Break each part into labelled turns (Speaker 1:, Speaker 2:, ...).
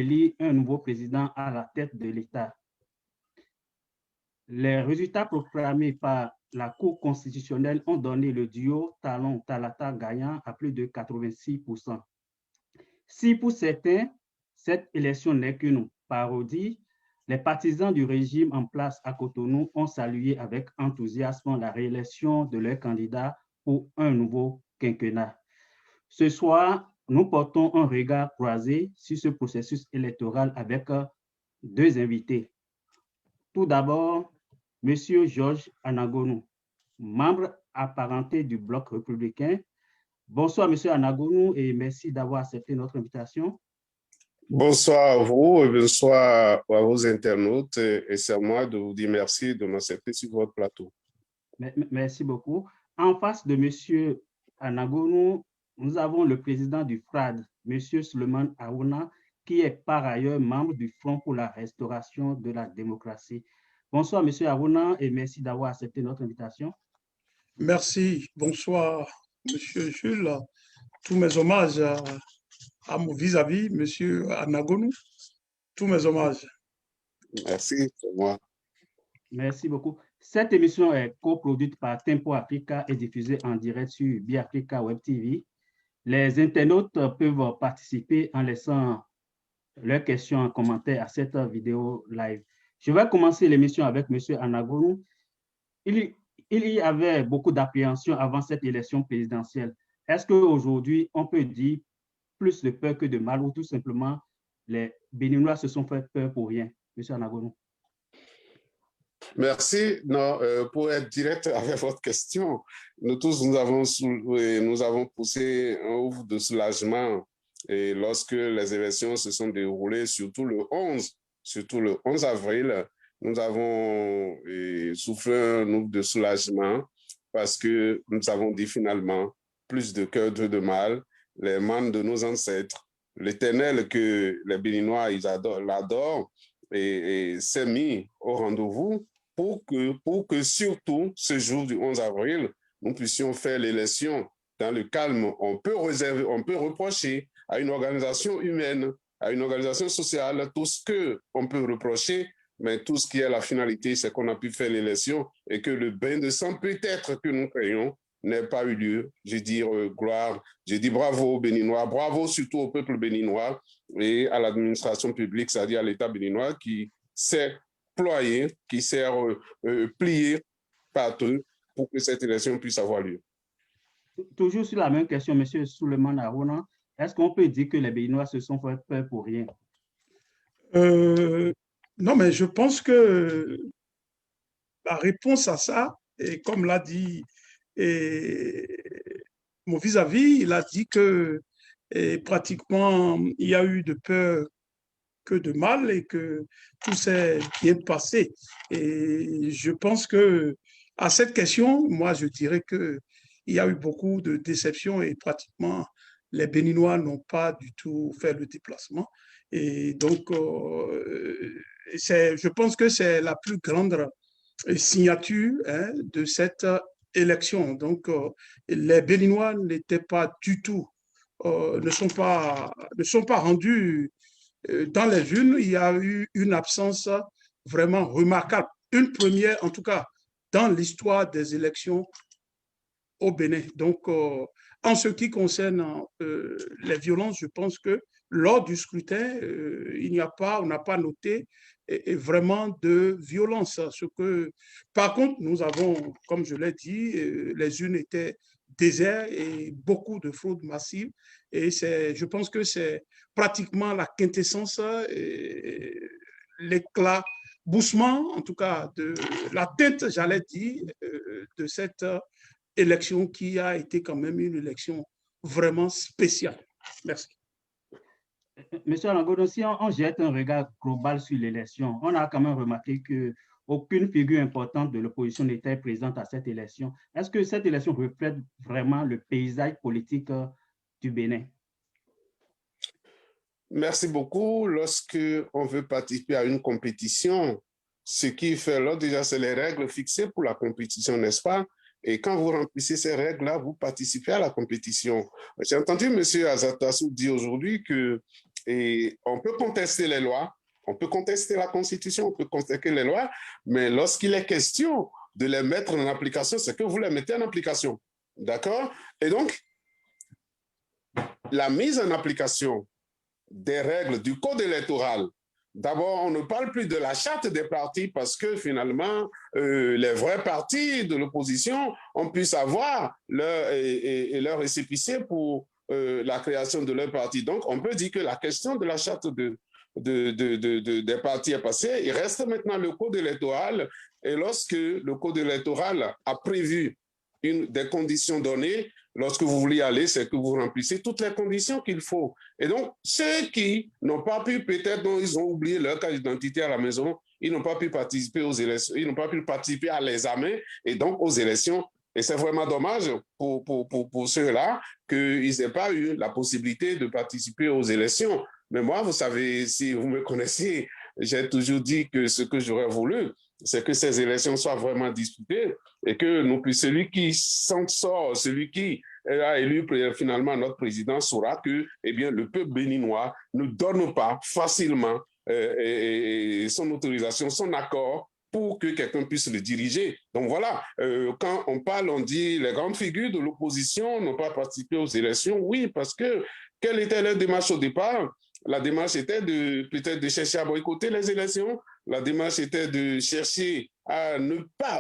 Speaker 1: élire un nouveau président à la tête de l'État. Les résultats proclamés par la Cour constitutionnelle ont donné le duo Talon-Talata gagnant à plus de 86%. Si pour certains, cette élection n'est qu'une parodie, les partisans du régime en place à Cotonou ont salué avec enthousiasme la réélection de leur candidat pour un nouveau quinquennat. Ce soir, nous portons un regard croisé sur ce processus électoral avec deux invités. Tout d'abord, M. Georges Anagonou, membre apparenté du Bloc républicain. Bonsoir, M. Anagonou, et merci d'avoir accepté notre invitation.
Speaker 2: Bonsoir à vous et bonsoir à vos internautes. Et c'est à moi de vous dire merci de m'accepter sur votre plateau.
Speaker 1: Merci beaucoup. En face de M. Anagonou, nous avons le président du FRAD, M. Suleiman Arouna, qui est par ailleurs membre du Front pour la restauration de la démocratie. Bonsoir, M. Arouna, et merci d'avoir accepté notre invitation.
Speaker 3: Merci. Bonsoir, M. Jules. Tous mes hommages à mon vis-à-vis, M. Anagonou. Tous mes hommages.
Speaker 2: Merci, c'est moi.
Speaker 1: Merci beaucoup. Cette émission est coproduite par Tempo Africa et diffusée en direct sur Biafrica Web TV. Les internautes peuvent participer en laissant leurs questions en commentaire à cette vidéo live. Je vais commencer l'émission avec M. Anagonou. Il y avait beaucoup d'appréhension avant cette élection présidentielle. Est-ce qu'aujourd'hui, on peut dire plus de peur que de mal ou tout simplement les Béninois se sont fait peur pour rien? M. Anagonou.
Speaker 2: Merci. Non, pour être direct avec votre question, nous tous, nous avons poussé un ouf de soulagement et lorsque les élections se sont déroulées, surtout le 11 avril, nous avons soufflé un ouf de soulagement parce que nous avons dit finalement plus de cœur que de mal, les membres de nos ancêtres, l'Éternel que les Béninois ils l'adorent et s'est mis au rendez-vous pour que surtout ce jour du 11 avril, nous puissions faire l'élection dans le calme. On peut reprocher à une organisation humaine, à une organisation sociale, tout ce qu'on peut reprocher, mais tout ce qui est la finalité, c'est qu'on a pu faire l'élection et que le bain de sang peut-être que nous craignons n'ait pas eu lieu. Je dis gloire, je dis bravo aux Béninois, bravo surtout au peuple béninois et à l'administration publique, c'est-à-dire à l'État béninois qui s'est ployé, qui s'est plié partout pour que cette élection puisse avoir lieu.
Speaker 1: Toujours sur la même question, M. Suleiman Arouna, est-ce qu'on peut dire que les Béninois se sont fait peur pour rien?
Speaker 3: Non, mais je pense que la réponse à ça, et comme l'a dit mon vis-à-vis, il a dit que pratiquement il y a eu de peur que de mal et que tout s'est bien passé. Et je pense que à cette question, moi, je dirais que il y a eu beaucoup de déceptions et pratiquement les Béninois n'ont pas du tout fait le déplacement. Et donc, je pense que c'est la plus grande signature de cette élection. Donc, les Béninois n'étaient pas du tout, ne sont pas rendus dans les urnes. Il y a eu une absence vraiment remarquable. Une première, en tout cas, dans l'histoire des élections au Bénin. Donc, en ce qui concerne les violences, je pense que lors du scrutin, on n'a pas noté vraiment de violence. Par contre, nous avons, comme je l'ai dit, les urnes étaient désertes et beaucoup de fraudes massives. Et je pense que c'est pratiquement la quintessence, l'éclaboussement, en tout cas, de la tête, j'allais dire, de cette élection qui a été quand même une élection vraiment spéciale. Merci.
Speaker 1: Monsieur Anagonou, si on jette un regard global sur l'élection, on a quand même remarqué qu'aucune figure importante de l'opposition n'était présente à cette élection. Est-ce que cette élection reflète vraiment le paysage politique du Bénin?
Speaker 2: Merci beaucoup. Lorsque on veut participer à une compétition, ce qui fait là, déjà, c'est les règles fixées pour la compétition, n'est-ce pas? Et quand vous remplissez ces règles-là, vous participez à la compétition. J'ai entendu M. Azatassou dire aujourd'hui que Et on peut contester les lois, on peut contester la Constitution, on peut contester les lois, mais lorsqu'il est question de les mettre en application, c'est que vous les mettez en application. D'accord? Et donc, la mise en application des règles du code électoral, d'abord, on ne parle plus de la charte des partis parce que finalement, les vrais partis de l'opposition ont pu savoir leur récépissé pour la création de leur parti. Donc, on peut dire que la question de la charte des partis est passée. Il reste maintenant le code électoral. Et lorsque le code électoral a prévu des conditions données, lorsque vous voulez aller, c'est que vous remplissez toutes les conditions qu'il faut. Et donc, ceux qui n'ont pas pu, peut-être, ils ont oublié leur carte d'identité à la maison, ils n'ont pas pu participer aux élections, ils n'ont pas pu participer à l'examen et donc aux élections. Et c'est vraiment dommage pour ceux-là qu'ils n'aient pas eu la possibilité de participer aux élections. Mais moi, vous savez, si vous me connaissez, j'ai toujours dit que ce que j'aurais voulu, c'est que ces élections soient vraiment disputées et que celui qui s'en sort, celui qui a élu finalement notre président saura que eh bien, le peuple béninois ne donne pas facilement son autorisation, son accord pour que quelqu'un puisse le diriger. Donc voilà, quand on parle, on dit les grandes figures de l'opposition n'ont pas participé aux élections. Oui, parce que quelle était leur démarche au départ? La démarche était peut-être de chercher à boycotter les élections. La démarche était de chercher à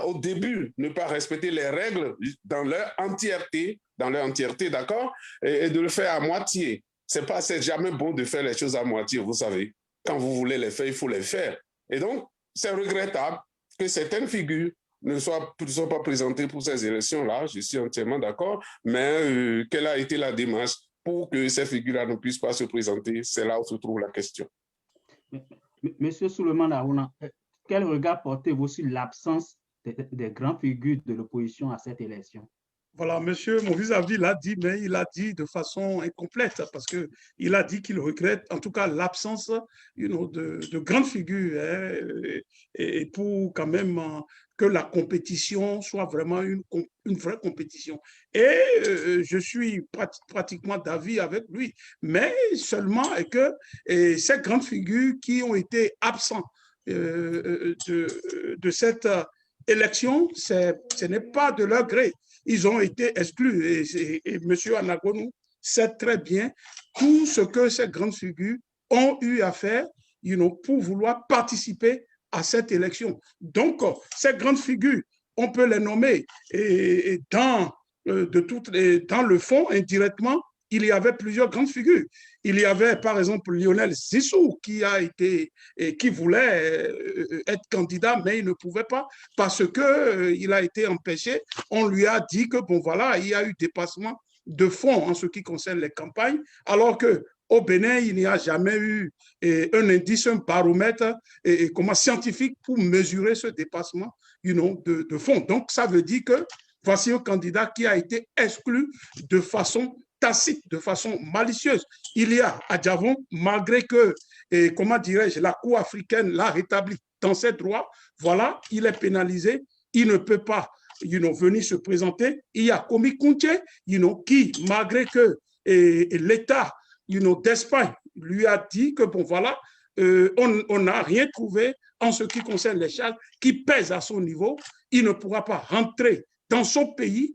Speaker 2: au début, ne pas respecter les règles dans leur entièreté, d'accord, et de le faire à moitié. C'est jamais bon de faire les choses à moitié, vous savez. Quand vous voulez les faire, il faut les faire. Et donc, c'est regrettable que certaines figures ne soient pas présentées pour ces élections-là. Je suis entièrement d'accord. Mais quelle a été la démarche pour que ces figures-là ne puissent pas se présenter? C'est là où se trouve la question.
Speaker 1: Monsieur Souleymane Arouna, quel regard portez-vous sur l'absence des grandes figures de l'opposition à cette élection?
Speaker 3: Voilà, monsieur, mon vis-à-vis l'a dit, mais il a dit de façon incomplète parce qu'il a dit qu'il regrette en tout cas l'absence de grandes figures et pour quand même que la compétition soit vraiment une vraie compétition. Et je suis pratiquement d'avis avec lui, mais seulement que ces grandes figures qui ont été absents de cette élection, ce n'est pas de leur gré. Ils ont été exclus. Et M. Anagonou sait très bien tout ce que ces grandes figures ont eu à faire pour vouloir participer à cette élection. Donc, ces grandes figures, on peut les nommer. Et dans le fond, indirectement, il y avait plusieurs grandes figures. Il y avait, par exemple, Lionel Zissou qui voulait être candidat, mais il ne pouvait pas parce qu'il a été empêché. On lui a dit que, bon, voilà, il y a eu dépassement de fonds en ce qui concerne les campagnes, alors qu'au Bénin, il n'y a jamais eu un indice, un baromètre scientifique pour mesurer ce dépassement de fonds. Donc, ça veut dire que voici un candidat qui a été exclu de façon tacite, de façon malicieuse. Il y a à Djavon, malgré que, la Cour africaine l'a rétabli dans ses droits, voilà, il est pénalisé, il ne peut pas venir se présenter. Il y a Komi Kounché, qui, malgré que l'État d'Espagne lui a dit que, bon, voilà, on n'a rien trouvé en ce qui concerne les charges qui pèsent à son niveau, il ne pourra pas rentrer dans son pays,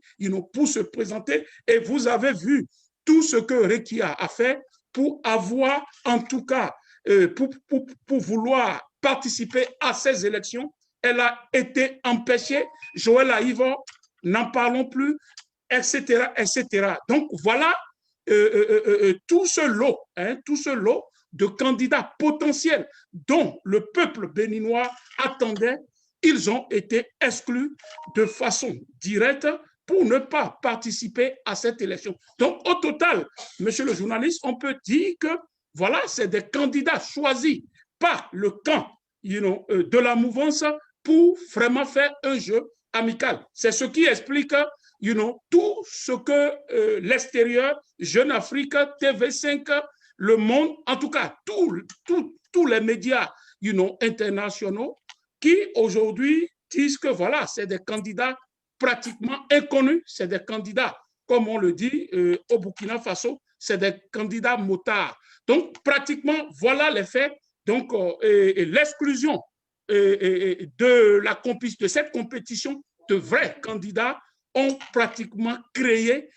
Speaker 3: pour se présenter. Et vous avez vu tout ce que Rekia a fait pour avoir, en tout cas, pour vouloir participer à ces élections. Elle a été empêchée. Joël Aïvor, n'en parlons plus, etc., etc. Donc, voilà tout ce lot de candidats potentiels dont le peuple béninois attendait. Ils ont été exclus de façon directe pour ne pas participer à cette élection. Donc, au total, monsieur le journaliste, on peut dire que, voilà, c'est des candidats choisis par le camp de la mouvance pour vraiment faire un jeu amical. C'est ce qui explique tout ce que l'extérieur, Jeune Afrique, TV5, Le Monde, en tout cas, tous les médias internationaux qui aujourd'hui disent que voilà, c'est des candidats pratiquement inconnus, c'est des candidats, comme on le dit au Burkina Faso, c'est des candidats motards. Donc, pratiquement, voilà les faits. Donc, et l'exclusion de cette compétition de vrais candidats ont pratiquement créé,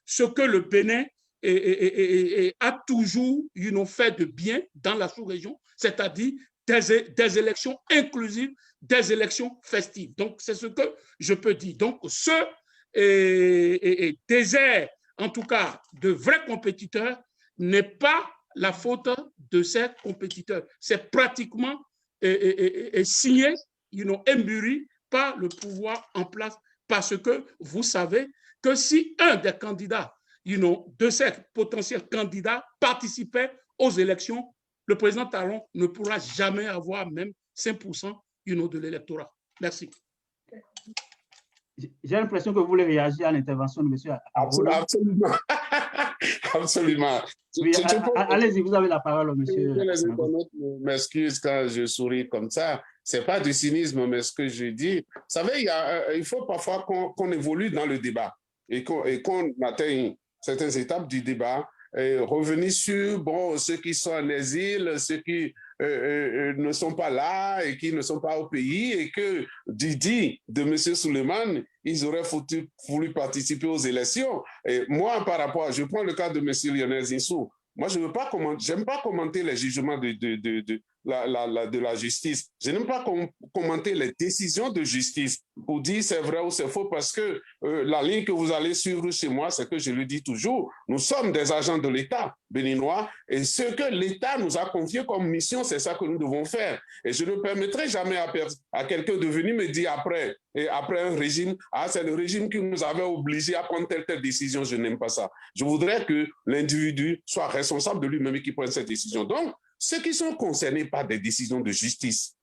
Speaker 3: ce que le Bénin a toujours, fait de bien dans la sous-région, c'est-à-dire des élections inclusives, des élections festives. Donc, c'est ce que je peux dire. Donc, ce désert, en tout cas, de vrais compétiteurs, n'est pas la faute de ces compétiteurs. C'est pratiquement signé, et mûri par le pouvoir en place, parce que vous savez que si un des candidats, de ces potentiels candidats participait aux élections, le président Talon ne pourra jamais avoir même 5% de l'électorat. Merci.
Speaker 1: J'ai l'impression que vous voulez réagir à l'intervention de M. Abolo.
Speaker 2: Absolument. Absolument.
Speaker 1: Oui, allez-y, vous avez la parole, monsieur.
Speaker 2: Les internautes m'excusent quand je souris comme ça. Ce n'est pas du cynisme, mais ce que je dis. Vous savez, il faut parfois qu'on évolue dans le débat et qu'on atteigne certaines étapes du débat. Revenir sur ceux qui sont en exil, ceux qui ne sont pas là et qui ne sont pas au pays, et que Didi de M. Suleiman, ils auraient voulu participer aux élections. Et moi, par rapport, je prends le cas de M. Lionel Zinsou. Moi, je n'aime pas commenter les jugements de la justice. Je n'aime pas commenter les décisions de justice pour dire c'est vrai ou c'est faux, parce que la ligne que vous allez suivre chez moi, c'est que je le dis toujours, nous sommes des agents de l'État béninois, et ce que l'État nous a confié comme mission, c'est ça que nous devons faire. Et je ne permettrai jamais à quelqu'un de venir me dire après un régime, c'est le régime qui nous avait obligés à prendre telle décision. Je n'aime pas ça. Je voudrais que l'individu soit responsable de lui-même et qu'il prenne cette décision. Donc, ceux qui sont concernés par des décisions de justice,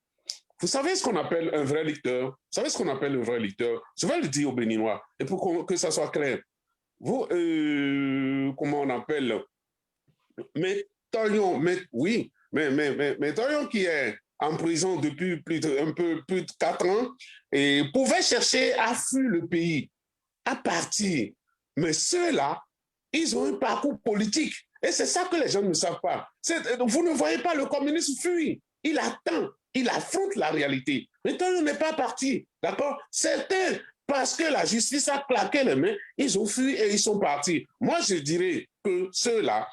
Speaker 2: vous savez ce qu'on appelle un vrai lecteur? Vous savez ce qu'on appelle un vrai lecteur? Je vais le dire aux Béninois, et pour que ça soit clair. Vous, comment on appelle? Mais Torion qui est en prison depuis plus de 4 ans et pouvait chercher à fuir le pays, à partir. Mais ceux-là, ils ont un parcours politique. Et c'est ça que les gens ne savent pas. Vous ne voyez pas le communiste fuir. Il attend, il affronte la réalité. Mais Torion n'est pas parti, d'accord? Certains, parce que la justice a claqué les mains, ils ont fui et ils sont partis. Moi, je dirais que ceux-là,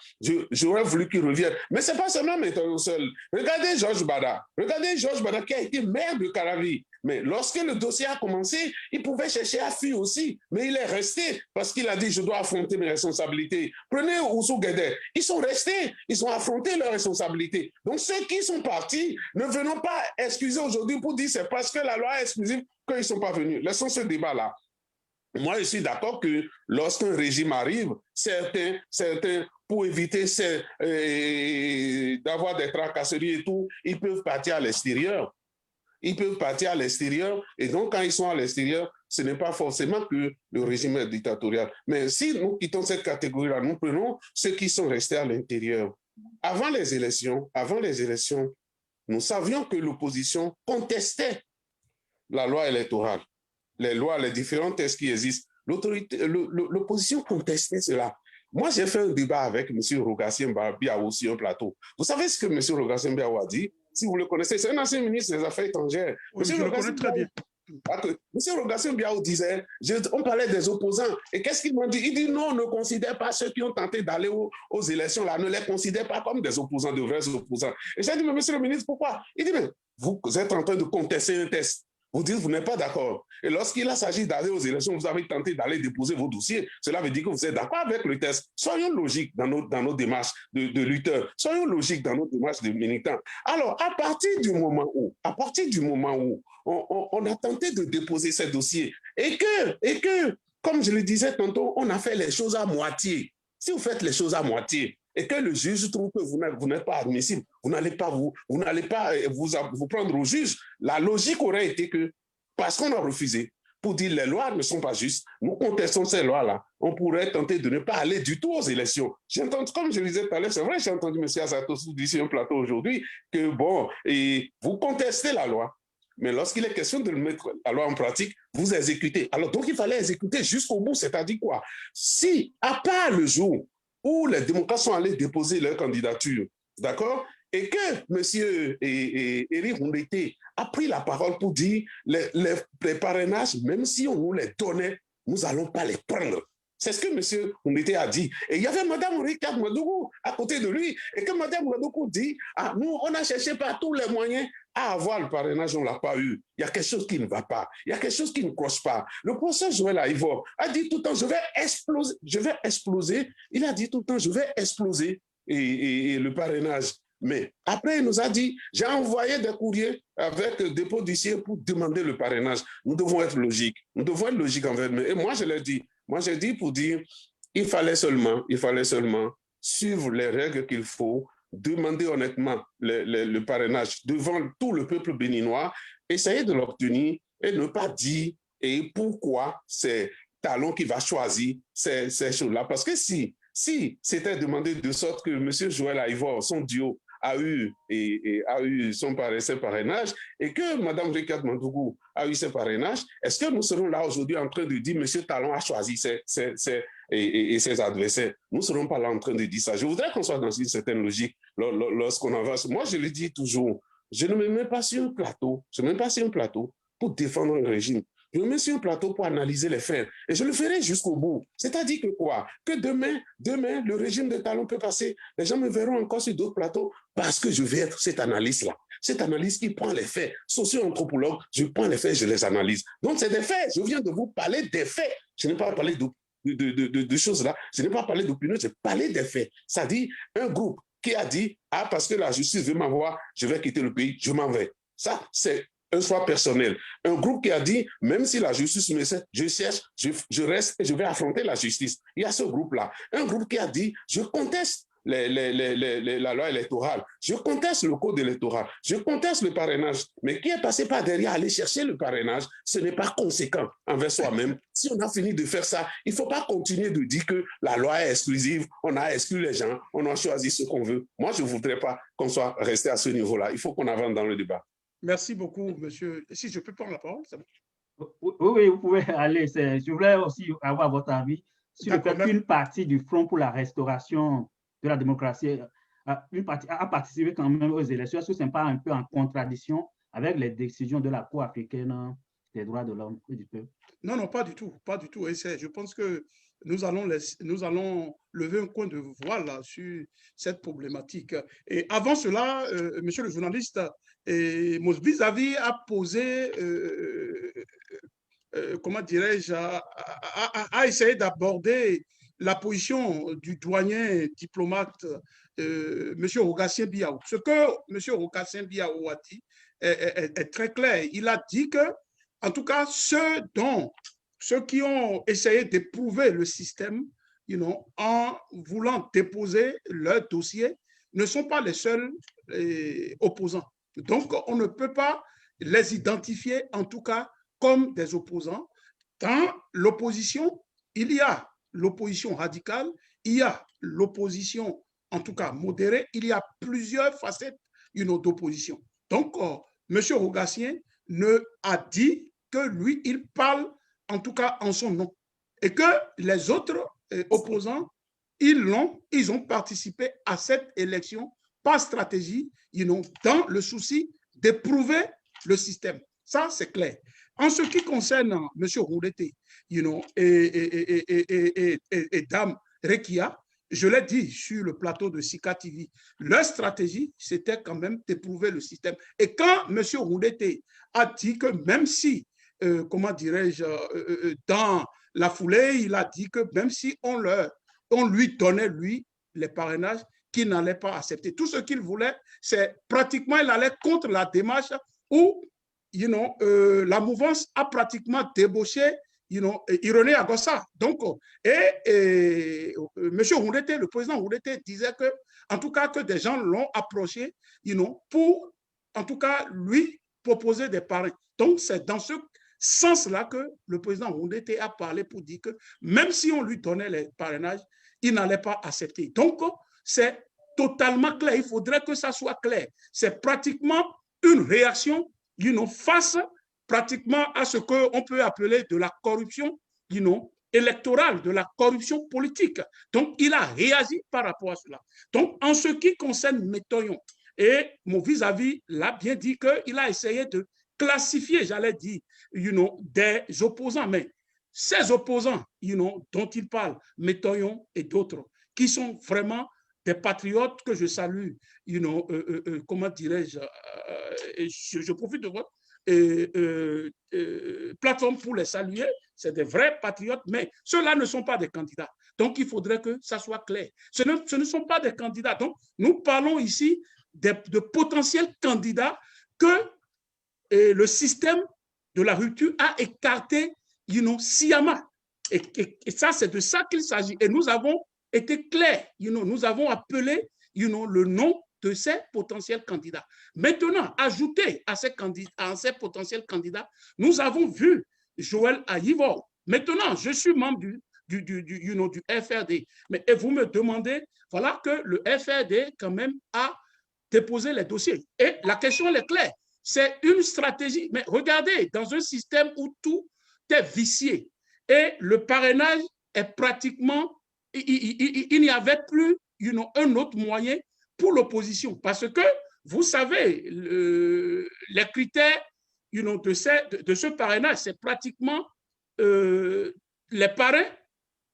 Speaker 2: j'aurais voulu qu'ils reviennent. Mais ce n'est pas seulement maintenant seul. Regardez Georges Bada. Regardez Georges Bada qui a été maire de Caravi. Mais lorsque le dossier a commencé, il pouvait chercher à fuir aussi. Mais il est resté parce qu'il a dit « je dois affronter mes responsabilités ». Prenez Oussou Guédé. Ils sont restés. Ils ont affronté leurs responsabilités. Donc ceux qui sont partis, ne venons pas excuser aujourd'hui pour dire « c'est parce que la loi est exclusive qu'ils ne sont pas venus ». Laissons ce débat-là. Moi, je suis d'accord que lorsqu'un régime arrive, certains pour éviter d'avoir des tracasseries et tout, ils peuvent partir à l'extérieur. Ils peuvent partir à l'extérieur, et donc quand ils sont à l'extérieur, ce n'est pas forcément que le régime est dictatorial. Mais si nous quittons cette catégorie-là, nous prenons ceux qui sont restés à l'intérieur. Avant les élections, nous savions que l'opposition contestait la loi électorale. Les différents textes qui existent, l'opposition contestait cela. Moi, j'ai fait un débat avec M. Rogatien Biao sur un plateau. Vous savez ce que M. Rogatien Biao a dit? Si vous le connaissez, c'est un ancien ministre des Affaires étrangères.
Speaker 3: Oui, je le connais très bien.
Speaker 2: M. Rogatien Biao disait, on parlait des opposants, et qu'est-ce qu'il m'a dit? Il dit non, on ne considère pas ceux qui ont tenté d'aller aux élections, là, ne les considère pas comme des opposants, de vrais opposants. Et j'ai dit, mais monsieur le ministre, pourquoi? Il dit, mais vous êtes en train de contester un test. Vous dites, vous n'êtes pas d'accord. Et lorsqu'il s'agit d'aller aux élections, vous avez tenté d'aller déposer vos dossiers. Cela veut dire que vous êtes d'accord avec le test. Soyons logiques dans nos démarches de lutteurs. Soyons logiques dans nos démarches de militants. Alors, à partir du moment où on a tenté de déposer ces dossiers et que, comme je le disais tantôt, on a fait les choses à moitié. Si vous faites les choses à moitié, et que le juge trouve que vous n'êtes pas admissible, vous n'allez pas vous prendre au juge. La logique aurait été que, parce qu'on a refusé, pour dire les lois ne sont pas justes, nous contestons ces lois-là, on pourrait tenter de ne pas aller du tout aux élections. J'ai entendu, comme je le disais tout à l'heure, c'est vrai, j'ai entendu M. Asatosu dire sur un plateau aujourd'hui que, vous contestez la loi, mais lorsqu'il est question de mettre la loi en pratique, vous exécutez. Alors, donc, il fallait exécuter jusqu'au bout, c'est-à-dire quoi? Si, à part le jour où les démocrates sont allés déposer leur candidature, d'accord? Et que M. Éric Rouleté a pris la parole pour dire les parrainages, même si on nous les donnait, nous n'allons pas les prendre. C'est ce que M. Rouleté a dit. Et il y avait Mme Ricard Madougou à côté de lui, et que Mme Madougou dit, ah, nous, on a cherché par tous les moyens à avoir le parrainage, on ne l'a pas eu. Il y a quelque chose qui ne va pas. Il y a quelque chose qui ne cloche pas. Le professeur Joël Aïvor a dit tout le temps, je vais exploser. Il a dit tout le temps, je vais exploser et le parrainage. Mais après, il nous a dit, j'ai envoyé des courriers avec dépôt d'huissier pour demander le parrainage. Nous devons être logiques. Nous devons être logiques envers nous. Et moi, je l'ai dit. Moi, j'ai dit pour dire, il fallait seulement suivre les règles qu'il faut, demander honnêtement le parrainage devant tout le peuple béninois, essayer de l'obtenir et ne pas dire et pourquoi c'est Talon qui va choisir ces choses-là. Parce que si c'était demandé de sorte que M. Joël Aïvor, son duo, a eu son parrainage et que Mme Ricard Madougou a eu ses parrainages, est-ce que nous serons là aujourd'hui en train de dire M. Talon a choisi ses adversaires? Nous ne serons pas là en train de dire ça. Je voudrais qu'on soit dans une certaine logique lorsqu'on avance. Moi, je le dis toujours, je ne me mets pas sur un plateau, pour défendre un régime. Je me mets sur un plateau pour analyser les faits. Et je le ferai jusqu'au bout. C'est-à-dire que quoi? Que demain, le régime de Talon peut passer. Les gens me verront encore sur d'autres plateaux parce que je vais être cette analyse-là. Cette analyse qui prend les faits. Socio-anthropologue, je prends les faits, je les analyse. Donc, c'est des faits. Je viens de vous parler des faits. Je n'ai pas parlé de choses là. Je n'ai pas parlé d'opinion, j'ai parlé des faits. C'est-à-dire un groupe qui a dit, ah, parce que la justice veut m'avoir, je vais quitter le pays, je m'en vais. Ça, c'est un choix personnel. Un groupe qui a dit, même si la justice me sait, je cherche, je reste et je vais affronter la justice. Il y a ce groupe-là. Un groupe qui a dit, je conteste la loi électorale, je conteste le code électoral, je conteste le parrainage, mais qui est passé par derrière aller chercher le parrainage, ce n'est pas conséquent envers soi-même. Si on a fini de faire ça, il ne faut pas continuer de dire que la loi est exclusive, on a exclu les gens, on a choisi ce qu'on veut. Moi, je ne voudrais pas qu'on soit resté à ce niveau-là. Il faut qu'on avance dans le débat.
Speaker 3: Merci beaucoup, monsieur. Si je peux prendre la parole, c'est bon.
Speaker 1: Oui, vous pouvez aller. Je voulais aussi avoir votre avis sur le fait qu'une partie du Front pour la restauration de la démocratie a participé quand même aux élections. Est-ce que ce n'est pas un peu en contradiction avec les décisions de la Cour africaine des droits de l'homme et du peuple?
Speaker 3: Non, non, pas du tout, pas du tout. Et je pense que nous allons lever un coin de voile sur cette problématique. Et avant cela, monsieur le journaliste, Mosbizavi a posé, comment dirais-je, a essayé d'aborder la position du douanier diplomate, monsieur Rogatien Biaou. Ce que monsieur Rogatien Biaou a dit est très clair. Il a dit que, en tout cas, ceux qui ont essayé d'éprouver le système, en voulant déposer leur dossier, ne sont pas les seuls opposants. Donc, on ne peut pas les identifier, en tout cas, comme des opposants. Dans l'opposition, il y a l'opposition radicale, il y a l'opposition, en tout cas modérée, il y a plusieurs facettes d'opposition. Donc, M. Rogatien a dit que lui, il parle en tout cas en son nom, et que les autres opposants, ils ont participé à cette élection par stratégie, dans le souci d'éprouver le système. Ça, c'est clair. En ce qui concerne M. Rouleté et Dame Rekia, je l'ai dit sur le plateau de Sika TV, leur stratégie, c'était quand même d'éprouver le système. Et quand M. Rouleté a dit que même si, comment dirais-je, dans la foulée, il a dit que même si on lui donnait, lui, les parrainages, qu'il n'allait pas accepter. Tout ce qu'il voulait, c'est pratiquement, il allait contre la démarche où la mouvance a pratiquement débauché Ironé Agossa. Donc, M. Rouleté, le président Rouleté disait que, en tout cas, que des gens l'ont approché, pour, en tout cas, lui proposer des parrains. Donc, c'est dans ce sens-là que le président Rouleté a parlé pour dire que même si on lui donnait les parrainages, il n'allait pas accepter. Donc, c'est totalement clair. Il faudrait que ça soit clair. C'est pratiquement une réaction face pratiquement à ce qu'on peut appeler de la corruption électorale, de la corruption politique. Donc, il a réagi par rapport à cela. Donc, en ce qui concerne Métoyon, et mon vis-à-vis l'a bien dit qu'il a essayé de classifier, j'allais dire, des opposants, mais ces opposants, dont il parle, Métoyon et d'autres, qui sont vraiment des patriotes que je salue, comment dirais-je, je profite de votre plateforme pour les saluer, c'est des vrais patriotes, mais ceux-là ne sont pas des candidats. Donc, il faudrait que ça soit clair. Ce ne sont pas des candidats. Donc, nous parlons ici de potentiels candidats que le système de la rupture a écarté, sciemment. Et ça, c'est de ça qu'il s'agit. Et nous avons été clairs. Nous avons appelé, le nom de ces potentiels candidats. Maintenant, ajouté à ces potentiels candidats, nous avons vu Joël Aïvo. Maintenant, je suis membre du FRD. Mais et vous me demandez, voilà que le FRD, quand même, a déposé les dossiers. Et la question elle est claire. C'est une stratégie. Mais regardez, dans un système où tout est vicié et le parrainage est pratiquement, il n'y avait plus un autre moyen pour l'opposition. Parce que, vous savez, les critères de ce parrainage, c'est pratiquement les parrains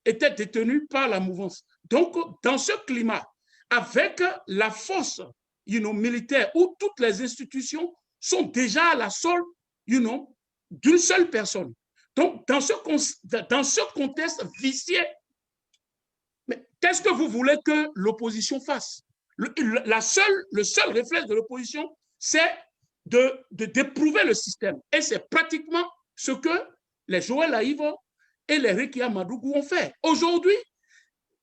Speaker 3: étaient détenus par la mouvance. Donc, dans ce climat, avec la force militaire où toutes les institutions sont déjà à la solde d'une seule personne. Donc, dans ce contexte vicié, mais qu'est-ce que vous voulez que l'opposition fasse? Le seul réflexe de l'opposition, c'est d'éprouver le système. Et c'est pratiquement ce que les Joël Aïvo et les Rekia Madougou ont fait. Aujourd'hui,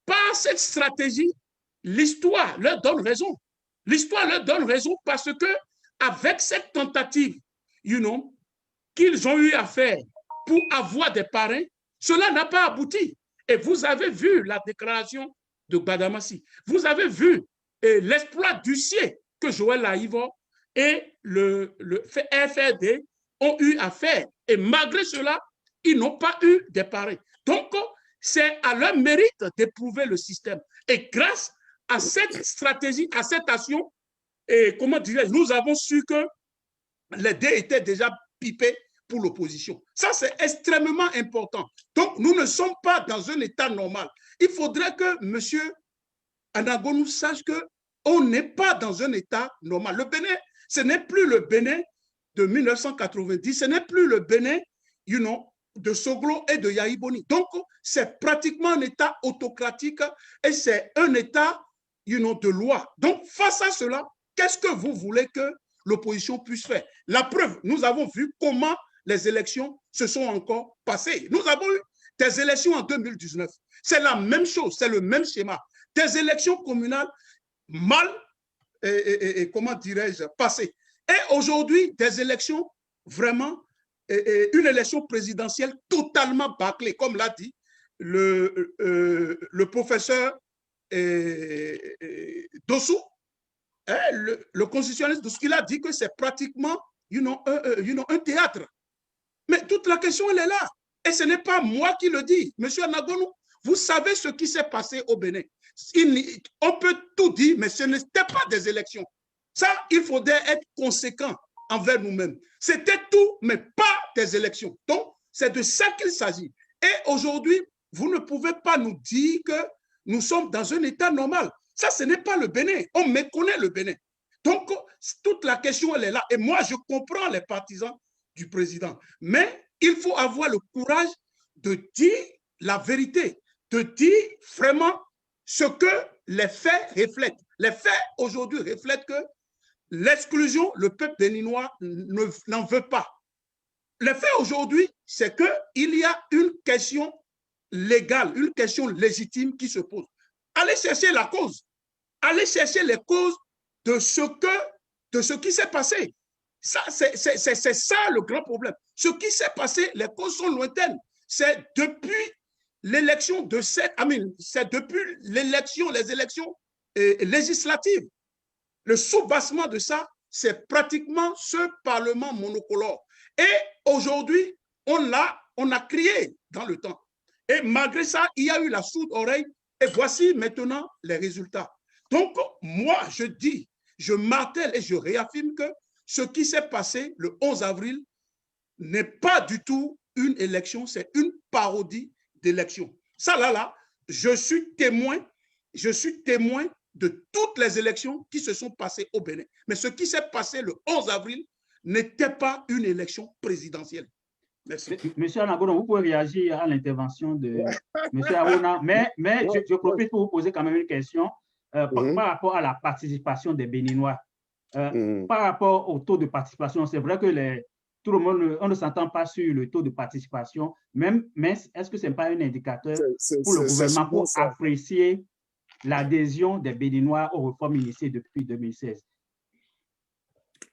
Speaker 3: par cette stratégie, l'histoire leur donne raison. L'histoire leur donne raison parce que avec cette tentative, qu'ils ont eu à faire pour avoir des parrains, cela n'a pas abouti. Et vous avez vu la déclaration de Gbadamassi. Vous avez vu l'exploit d'huissier que Joël Aïvo et le FRD ont eu à faire. Et malgré cela, ils n'ont pas eu des parrains. Donc, c'est à leur mérite d'éprouver le système. Et grâce à cette stratégie, à cette action, et comment dirais-je, nous avons su que les dés étaient déjà pipés pour l'opposition. Ça, c'est extrêmement important. Donc, nous ne sommes pas dans un état normal. Il faudrait que M. Anagonou sache qu'on n'est pas dans un état normal. Le Bénin, ce n'est plus le Bénin de 1990, ce n'est plus le Bénin, de Soglo et de Yaïboni. Donc, c'est pratiquement un état autocratique et c'est un état, de loi. Donc, face à cela, qu'est-ce que vous voulez que l'opposition puisse faire? La preuve, nous avons vu comment les élections se sont encore passées. Nous avons eu des élections en 2019. C'est la même chose, c'est le même schéma. Des élections communales mal, comment dirais-je, passées. Et aujourd'hui, des élections vraiment, une élection présidentielle totalement bâclée, comme l'a dit le professeur Dossou, le constitutionnaliste Dossou, il a dit que c'est pratiquement un théâtre. Mais toute la question, elle est là. Et ce n'est pas moi qui le dis. Monsieur Anagonou, vous savez ce qui s'est passé au Bénin. On peut tout dire, mais ce n'était pas des élections. Ça, il faudrait être conséquent envers nous-mêmes. C'était tout, mais pas des élections. Donc, c'est de ça qu'il s'agit. Et aujourd'hui, vous ne pouvez pas nous dire que nous sommes dans un état normal. Ça, ce n'est pas le Bénin. On méconnaît le Bénin. Donc, toute la question, elle est là. Et moi, je comprends les partisans du président. Mais il faut avoir le courage de dire la vérité, de dire vraiment ce que les faits reflètent. Les faits aujourd'hui reflètent que l'exclusion, le peuple béninois n'en veut pas. Le fait aujourd'hui, c'est qu'il y a une question légale, une question légitime qui se pose. Allez chercher la cause. Allez chercher les causes de ce qui s'est passé. C'est ça le grand problème. Ce qui s'est passé, les causes sont lointaines. C'est depuis l'élection de c'est depuis les élections législatives. Le soubassement de ça, c'est pratiquement ce Parlement monocolore. Et aujourd'hui, on a crié dans le temps. Et malgré ça, il y a eu la sourde oreille. Et voici maintenant les résultats. Donc, moi, je dis, je martèle et je réaffirme que ce qui s'est passé le 11 avril n'est pas du tout une élection, c'est une parodie d'élection. Ça, là, je suis témoin de toutes les élections qui se sont passées au Bénin. Mais ce qui s'est passé le 11 avril n'était pas une élection présidentielle. Merci.
Speaker 1: Monsieur Anagono, vous pouvez réagir à l'intervention de Monsieur Arona, mais je profite pour vous poser quand même une question par rapport à la participation des Béninois. Par rapport au taux de participation, c'est vrai que tout le monde, on ne s'entend pas sur le taux de participation, mais est-ce que ce n'est pas un indicateur pour le gouvernement pour apprécier l'adhésion des Béninois aux réformes initiées depuis 2016?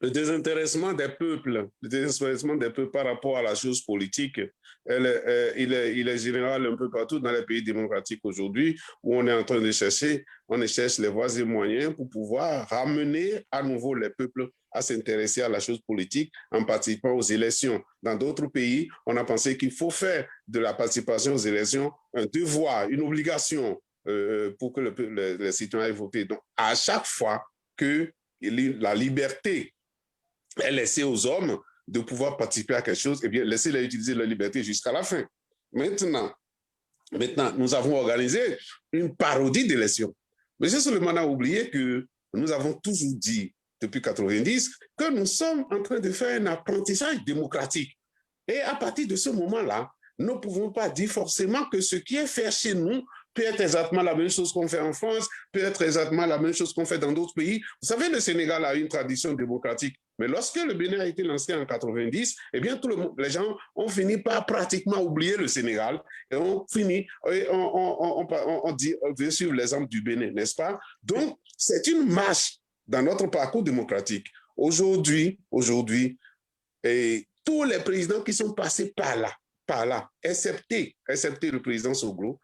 Speaker 2: Le désintéressement des peuples par rapport à la chose politique, il est général un peu partout dans les pays démocratiques aujourd'hui, où on est en train de chercher, cherche les voies et moyens pour pouvoir ramener à nouveau les peuples à s'intéresser à la chose politique en participant aux élections. Dans d'autres pays, on a pensé qu'il faut faire de la participation aux élections un devoir, une obligation pour que les citoyens aient voté. Donc, à chaque fois que la liberté est laissée aux hommes de pouvoir participer à quelque chose, eh bien, laissez-les utiliser leur liberté jusqu'à la fin. Maintenant, nous avons organisé une parodie d'élection. M. Souleymane a oublié que nous avons toujours dit, depuis 1990, que nous sommes en train de faire un apprentissage démocratique. Et à partir de ce moment-là, nous ne pouvons pas dire forcément que ce qui est fait chez nous peut être exactement la même chose qu'on fait en France, peut être exactement la même chose qu'on fait dans d'autres pays. Vous savez, le Sénégal a une tradition démocratique. Mais lorsque le Bénin a été lancé en 90, eh bien, les gens ont fini par pratiquement oublier le Sénégal et on dit, bien sûr, l'exemple du Bénin, n'est-ce pas? Donc, c'est une marche dans notre parcours démocratique. Aujourd'hui, et tous les présidents qui sont passés par là, excepté le président Soglo,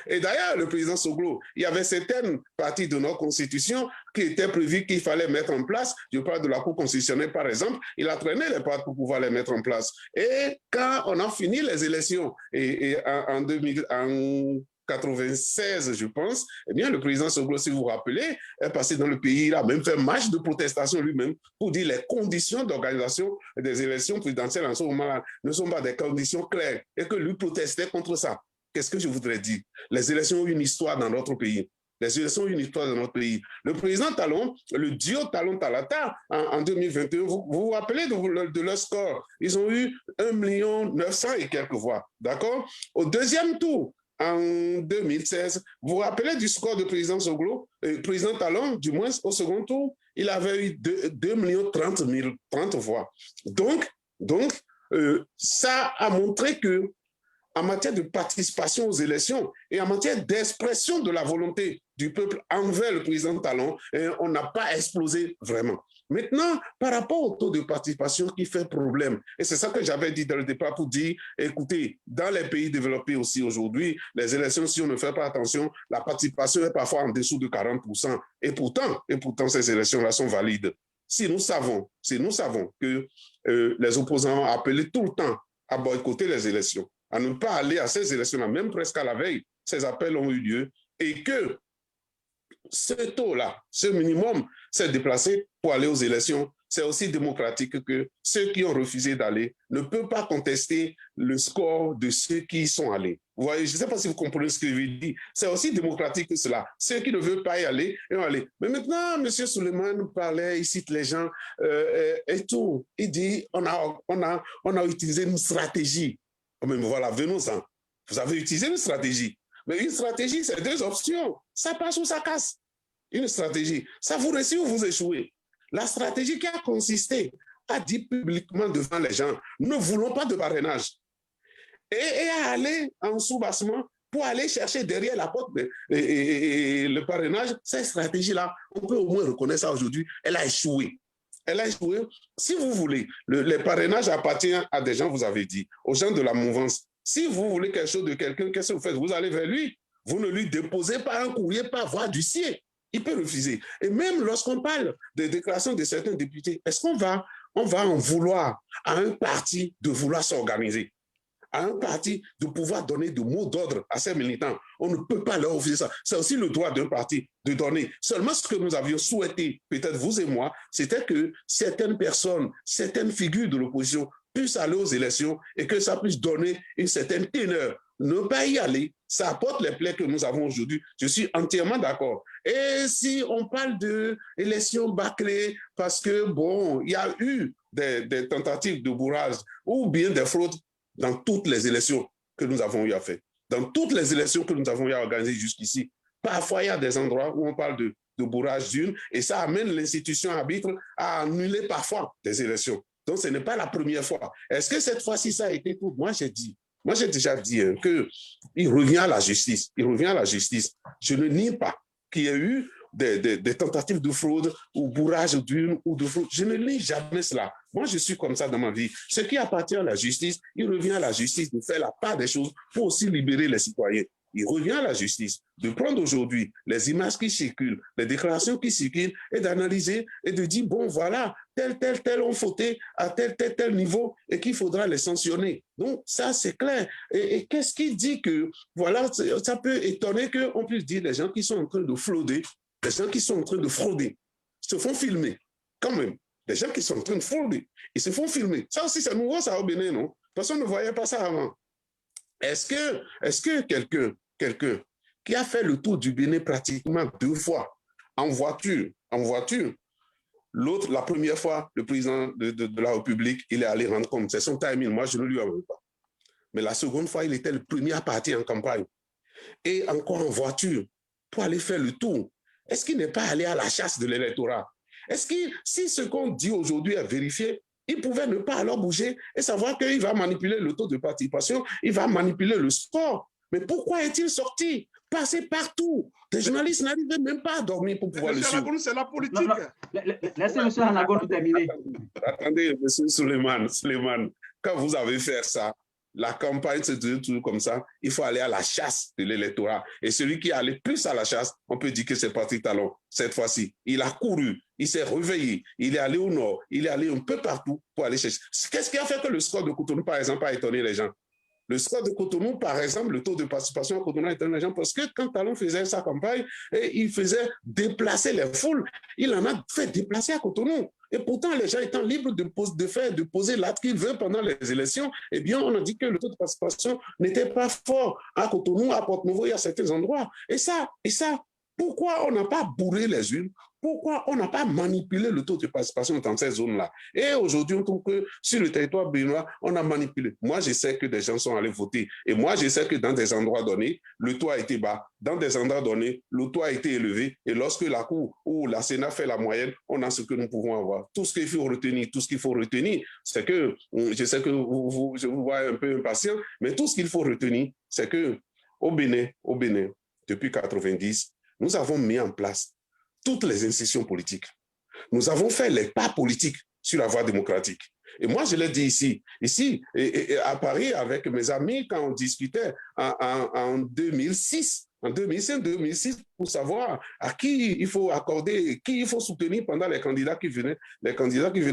Speaker 2: et d'ailleurs, le président Soglo, il y avait certaines parties de notre constitution qui étaient prévues qu'il fallait mettre en place. Je parle de la Cour constitutionnelle, par exemple. Il a traîné les pattes pour pouvoir les mettre en place. Et quand on a fini les élections, en 1996, je pense, eh bien, le président Soglo, si vous vous rappelez, est passé dans le pays, il a même fait marche de protestation lui-même pour dire les conditions d'organisation des élections présidentielles en ce moment-là ne sont pas des conditions claires et que lui protestait contre ça. Qu'est-ce que je voudrais dire? Les élections ont une histoire dans notre pays. Le président Talon, le duo Talon-Talata, en 2021, vous vous rappelez de leur score? Ils ont eu 1 900 000 et quelques voix, d'accord? Au deuxième tour, en 2016, vous vous rappelez du score de président Soglo? Président Talon, du moins au second tour, il avait eu 2 30 voix. Donc, ça a montré que en matière de participation aux élections et en matière d'expression de la volonté du peuple envers le président Talon, on n'a pas explosé vraiment. Maintenant, par rapport au taux de participation qui fait problème, et c'est ça que j'avais dit dès le départ pour dire, écoutez, dans les pays développés aussi aujourd'hui, les élections, si on ne fait pas attention, la participation est parfois en dessous de 40%. Et pourtant ces élections-là sont valides. Si nous savons que les opposants ont appelé tout le temps à boycotter les élections, à ne pas aller à ces élections-là, même presque à la veille, ces appels ont eu lieu, et que ce taux-là, ce minimum, s'est déplacé pour aller aux élections, c'est aussi démocratique que ceux qui ont refusé d'aller ne peuvent pas contester le score de ceux qui y sont allés. Vous voyez, je ne sais pas si vous comprenez ce que je veux dire. C'est aussi démocratique que cela. Ceux qui ne veulent pas y aller, ils vont aller. Mais maintenant, M. Souleymane parlait, il cite les gens et tout. Il dit, on a utilisé une stratégie. Mais voilà, venons-en. Vous avez utilisé une stratégie. Mais une stratégie, c'est 2 options. Ça passe ou ça casse. Une stratégie. Ça vous réussit ou vous échouez. La stratégie qui a consisté à dire publiquement devant les gens, ne voulons pas de parrainage. Et à aller en sous-bassement pour aller chercher derrière la porte le parrainage, cette stratégie-là, on peut au moins reconnaître ça aujourd'hui, elle a échoué. Elle a échoué. Si vous voulez, le parrainage appartient à des gens, vous avez dit, aux gens de la mouvance. Si vous voulez quelque chose de quelqu'un, qu'est-ce que vous faites? Vous allez vers lui. Vous ne lui déposez pas un courrier par voie d'huissier. Il peut refuser. Et même lorsqu'on parle des déclarations de certains députés, est-ce qu'on va en vouloir à un parti de vouloir s'organiser? à un parti de pouvoir donner de mots d'ordre à ses militants. On ne peut pas leur refuser ça. C'est aussi le droit d'un parti de donner. Seulement ce que nous avions souhaité, peut-être vous et moi, c'était que certaines personnes, certaines figures de l'opposition puissent aller aux élections et que ça puisse donner une certaine teneur. Ne pas y aller, ça apporte les plaies que nous avons aujourd'hui. Je suis entièrement d'accord. Et si on parle d'élections bâclées, parce que, bon, il y a eu des tentatives de bourrage ou bien des fraudes dans toutes les élections que nous avons eu à faire. Dans toutes les élections que nous avons eu à organiser jusqu'ici, parfois il y a des endroits où on parle de bourrage d'urnes et ça amène l'institution arbitre à annuler parfois des élections. Donc ce n'est pas la première fois. Est-ce que cette fois-ci ça a été tout? Moi j'ai déjà dit qu'il revient à la justice. Il revient à la justice. Je ne nie pas qu'il y ait eu des tentatives de fraude ou bourrage d'urne ou de fraude. Je ne lis jamais cela. Moi, je suis comme ça dans ma vie. Ce qui appartient à la justice, il revient à la justice de faire la part des choses pour aussi libérer les citoyens. Il revient à la justice de prendre aujourd'hui les images qui circulent, les déclarations qui circulent et d'analyser et de dire, bon, voilà, tel ont fauté à tel niveau et qu'il faudra les sanctionner. Donc, ça, c'est clair. Et qu'est-ce qui dit que, voilà, ça peut étonner qu'on puisse dire les gens qui sont en train de frauder, les gens qui sont en train de frauder, se font filmer, quand même. Les gens qui sont en train de frauder, ils se font filmer. Ça aussi, c'est nouveau, ça, au Bénin, non? Personne ne voyait pas ça avant. Est-ce que quelqu'un qui a fait le tour du Bénin pratiquement 2 fois en voiture, l'autre, la première fois, le président de la République, il est allé rendre compte. C'est son timing. Moi, je ne lui en veux pas. Mais la seconde fois, il était le premier à partir en campagne. Et encore en voiture, pour aller faire le tour. Est-ce qu'il n'est pas allé à la chasse de l'électorat? Est-ce que si ce qu'on dit aujourd'hui est vérifié, il pouvait ne pas alors bouger et savoir qu'il va manipuler le taux de participation, il va manipuler le score? Mais pourquoi est-il sorti? Passé partout. Des journalistes n'arrivaient même pas à dormir pour pouvoir le suivre.
Speaker 3: C'est la politique.
Speaker 1: Laissez M. Hanagono terminer.
Speaker 2: Attendez, M. Suleiman, quand vous avez fait ça, la campagne se déroule comme ça, il faut aller à la chasse de l'électorat. Et celui qui est allé plus à la chasse, on peut dire que c'est Patrick Talon. Cette fois-ci, il a couru, il s'est réveillé, il est allé au nord, il est allé un peu partout pour aller chercher. Qu'est-ce qui a fait que le score de Cotonou, par exemple, a étonné les gens? Le score de Cotonou, par exemple, le taux de participation à Cotonou a étonné les gens parce que quand Talon faisait sa campagne, il faisait déplacer les foules. Il en a fait déplacer à Cotonou. Et pourtant, les gens étant libres de poser l'acte qu'ils veulent pendant les élections, eh bien, on a dit que le taux de participation n'était pas fort. À Cotonou, à Porte-Nouveau, il y a certains endroits. Et ça, pourquoi on n'a pas bourré les urnes? Pourquoi on n'a pas manipulé le taux de participation dans ces zones-là? Et aujourd'hui, on trouve que sur le territoire béninois, on a manipulé. Moi, je sais que des gens sont allés voter. Et moi, je sais que dans des endroits donnés, le taux a été bas. Dans des endroits donnés, le taux a été élevé. Et lorsque la Cour ou la Sénat fait la moyenne, on a ce que nous pouvons avoir. Tout ce qu'il faut retenir, c'est que, je sais que je vous vois un peu impatient, mais tout ce qu'il faut retenir, c'est que au Bénin, depuis 1990, nous avons mis en place toutes les institutions politiques. Nous avons fait les pas politiques sur la voie démocratique. Et moi, je l'ai dit ici et à Paris, avec mes amis, quand on discutait en 2006, en 2005-2006, pour savoir à qui il faut accorder, qui il faut soutenir pendant les candidats qui venaient.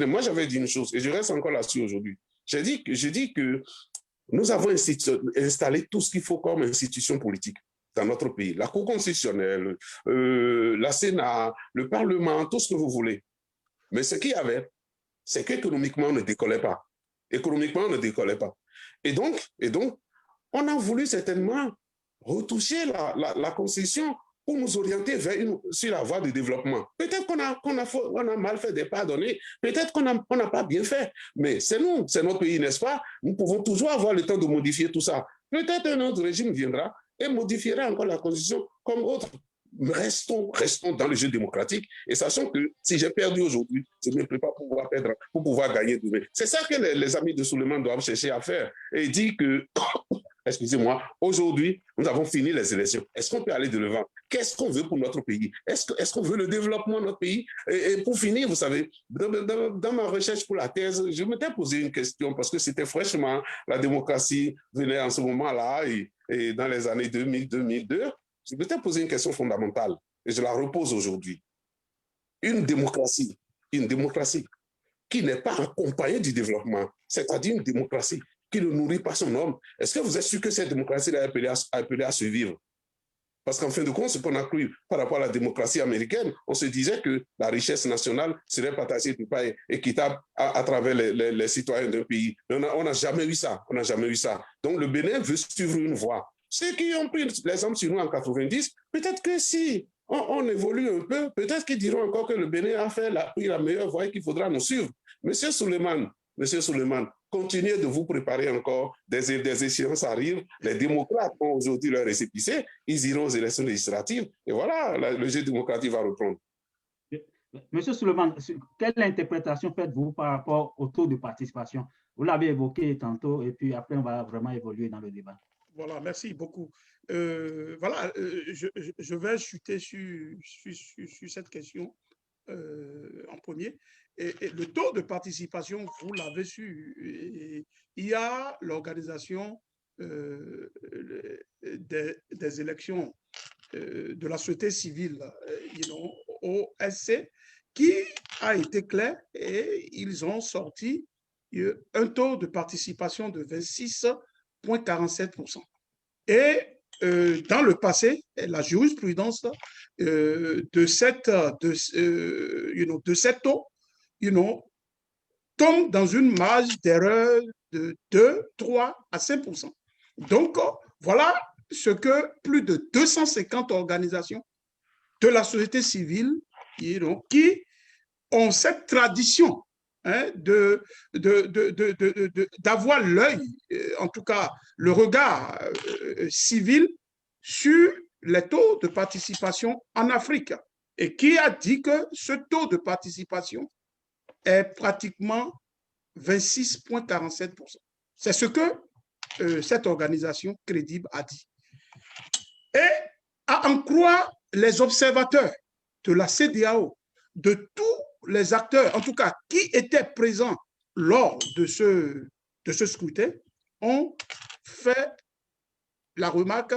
Speaker 2: Moi, j'avais dit une chose, et je reste encore là-dessus aujourd'hui. J'ai dit que nous avons installé tout ce qu'il faut comme institution politique dans notre pays. La Cour constitutionnelle, la Sénat, le Parlement, tout ce que vous voulez. Mais ce qu'il y avait, c'est qu'économiquement, on ne décollait pas. Et donc, on a voulu certainement retoucher la Constitution pour nous orienter sur la voie du développement. Peut-être qu'on a mal fait des pas donnés, peut-être qu'on n'a pas bien fait, mais c'est notre pays, n'est-ce pas? Nous pouvons toujours avoir le temps de modifier tout ça. Peut-être un autre régime viendra et modifiera encore la Constitution comme autre. Restons dans le jeu démocratique et sachant que si j'ai perdu aujourd'hui, je ne me prépare pas pour pouvoir perdre, pour pouvoir gagner demain. C'est ça que les amis de Suleiman doivent chercher à faire et dire que, excusez-moi, aujourd'hui, nous avons fini les élections. Est-ce qu'on peut aller de l'avant? Qu'est-ce qu'on veut pour notre pays? Est-ce qu'on veut le développement de notre pays? Et pour finir, vous savez, dans ma recherche pour la thèse, je m'étais posé une question parce que c'était fraîchement, la démocratie venait en ce moment-là et dans les années 2000-2002. Je m'étais posé une question fondamentale et je la repose aujourd'hui. Une démocratie qui n'est pas accompagnée du développement, c'est-à-dire une démocratie qui ne nourrit pas son homme, est-ce que vous êtes sûr que cette démocratie est appelée à survivre? Parce qu'en fin de compte, ce qu'on a cru par rapport à la démocratie américaine, on se disait que la richesse nationale serait partagée de façon équitable à travers les citoyens d'un pays. Mais on n'a jamais eu ça. On n'a jamais eu ça. Donc, le Bénin veut suivre une voie. Ceux qui ont pris l'exemple sur nous en 90, peut-être que si on évolue un peu, peut-être qu'ils diront encore que le Bénin a pris la meilleure voie et qu'il faudra nous suivre. Monsieur Souleymane, continuez de vous préparer encore, des échéances arrivent, les démocrates ont aujourd'hui leur récépissé, ils iront aux élections législatives, et voilà, le jeu démocratique va reprendre.
Speaker 1: Monsieur Souleymane, quelle interprétation faites-vous par rapport au taux de participation? Vous l'avez évoqué tantôt, et puis après, on va vraiment évoluer dans le débat.
Speaker 3: Voilà, merci beaucoup. Je vais chuter sur cette question en premier. Et le taux de participation, vous l'avez su, il y a l'organisation des élections de la société civile, OSC, qui a été clair et ils ont sorti un taux de participation de 26,47%. Et dans le passé, la jurisprudence de cette taux tombe dans une marge d'erreur de 2, 3 à 5%. Donc, voilà ce que plus de 250 organisations de la société civile qui ont cette tradition d'avoir l'œil, en tout cas le regard civil sur les taux de participation en Afrique et qui a dit que ce taux de participation est pratiquement 26,47%. C'est ce que cette organisation crédible a dit. Et à en croire les observateurs de la CEDEAO, de tous les acteurs, en tout cas, qui étaient présents lors de ce scrutin, ont fait la remarque,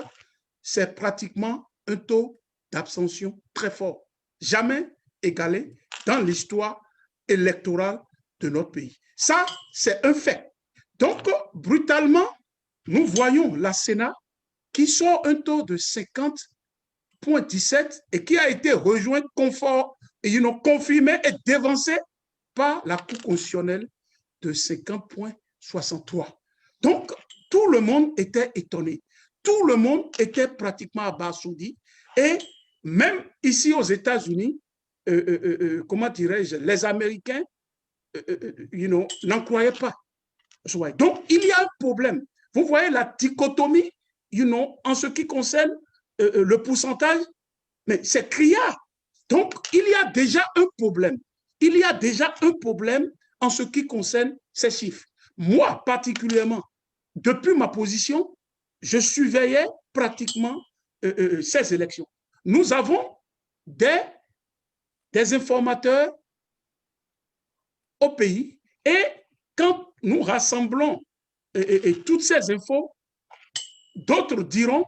Speaker 3: c'est pratiquement un taux d'abstention très fort, jamais égalé dans l'histoire électorale de notre pays. Ça, c'est un fait. Donc, brutalement, nous voyons la Sénat qui sort un taux de 50,17 et qui a été rejoint confirmé et dévancé par la Cour constitutionnelle de 50,63. Donc, tout le monde était étonné. Tout le monde était pratiquement abasourdi. Et même ici aux États-Unis, comment dirais-je, les Américains n'en croyaient pas. Donc, il y a un problème. Vous voyez la dichotomie, en ce qui concerne le pourcentage, mais c'est criard. Donc, il y a déjà un problème. Il y a déjà un problème en ce qui concerne ces chiffres. Moi, particulièrement, depuis ma position, je surveillais pratiquement ces élections. Nous avons des informateurs au pays et quand nous rassemblons toutes ces infos, d'autres diront,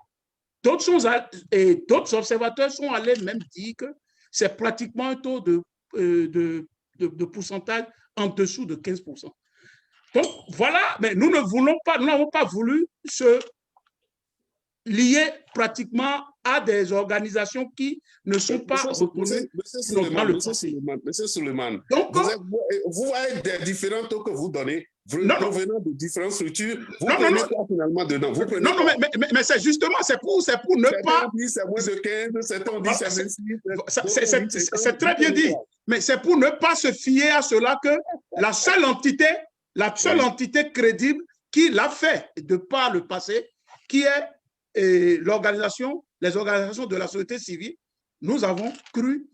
Speaker 3: d'autres observateurs sont allés même dire que c'est pratiquement un taux de pourcentage en dessous de 15%. Donc, voilà, mais nous n'avons pas voulu se lier pratiquement à des organisations qui ne sont pas reconnues dans le passé.
Speaker 2: Monsieur Souleymane, vous voyez des différents taux que vous donnez provenant de différentes structures. Vous prenez quoi finalement dedans?
Speaker 3: Mais c'est justement, c'est pour ne pas...
Speaker 2: C'est moins de 15, c'est 10,
Speaker 3: c'est très bien dit, mais c'est pour ne pas se fier à cela que la seule entité crédible qui l'a fait de par le passé, qui est les organisations de la société civile, nous avons cru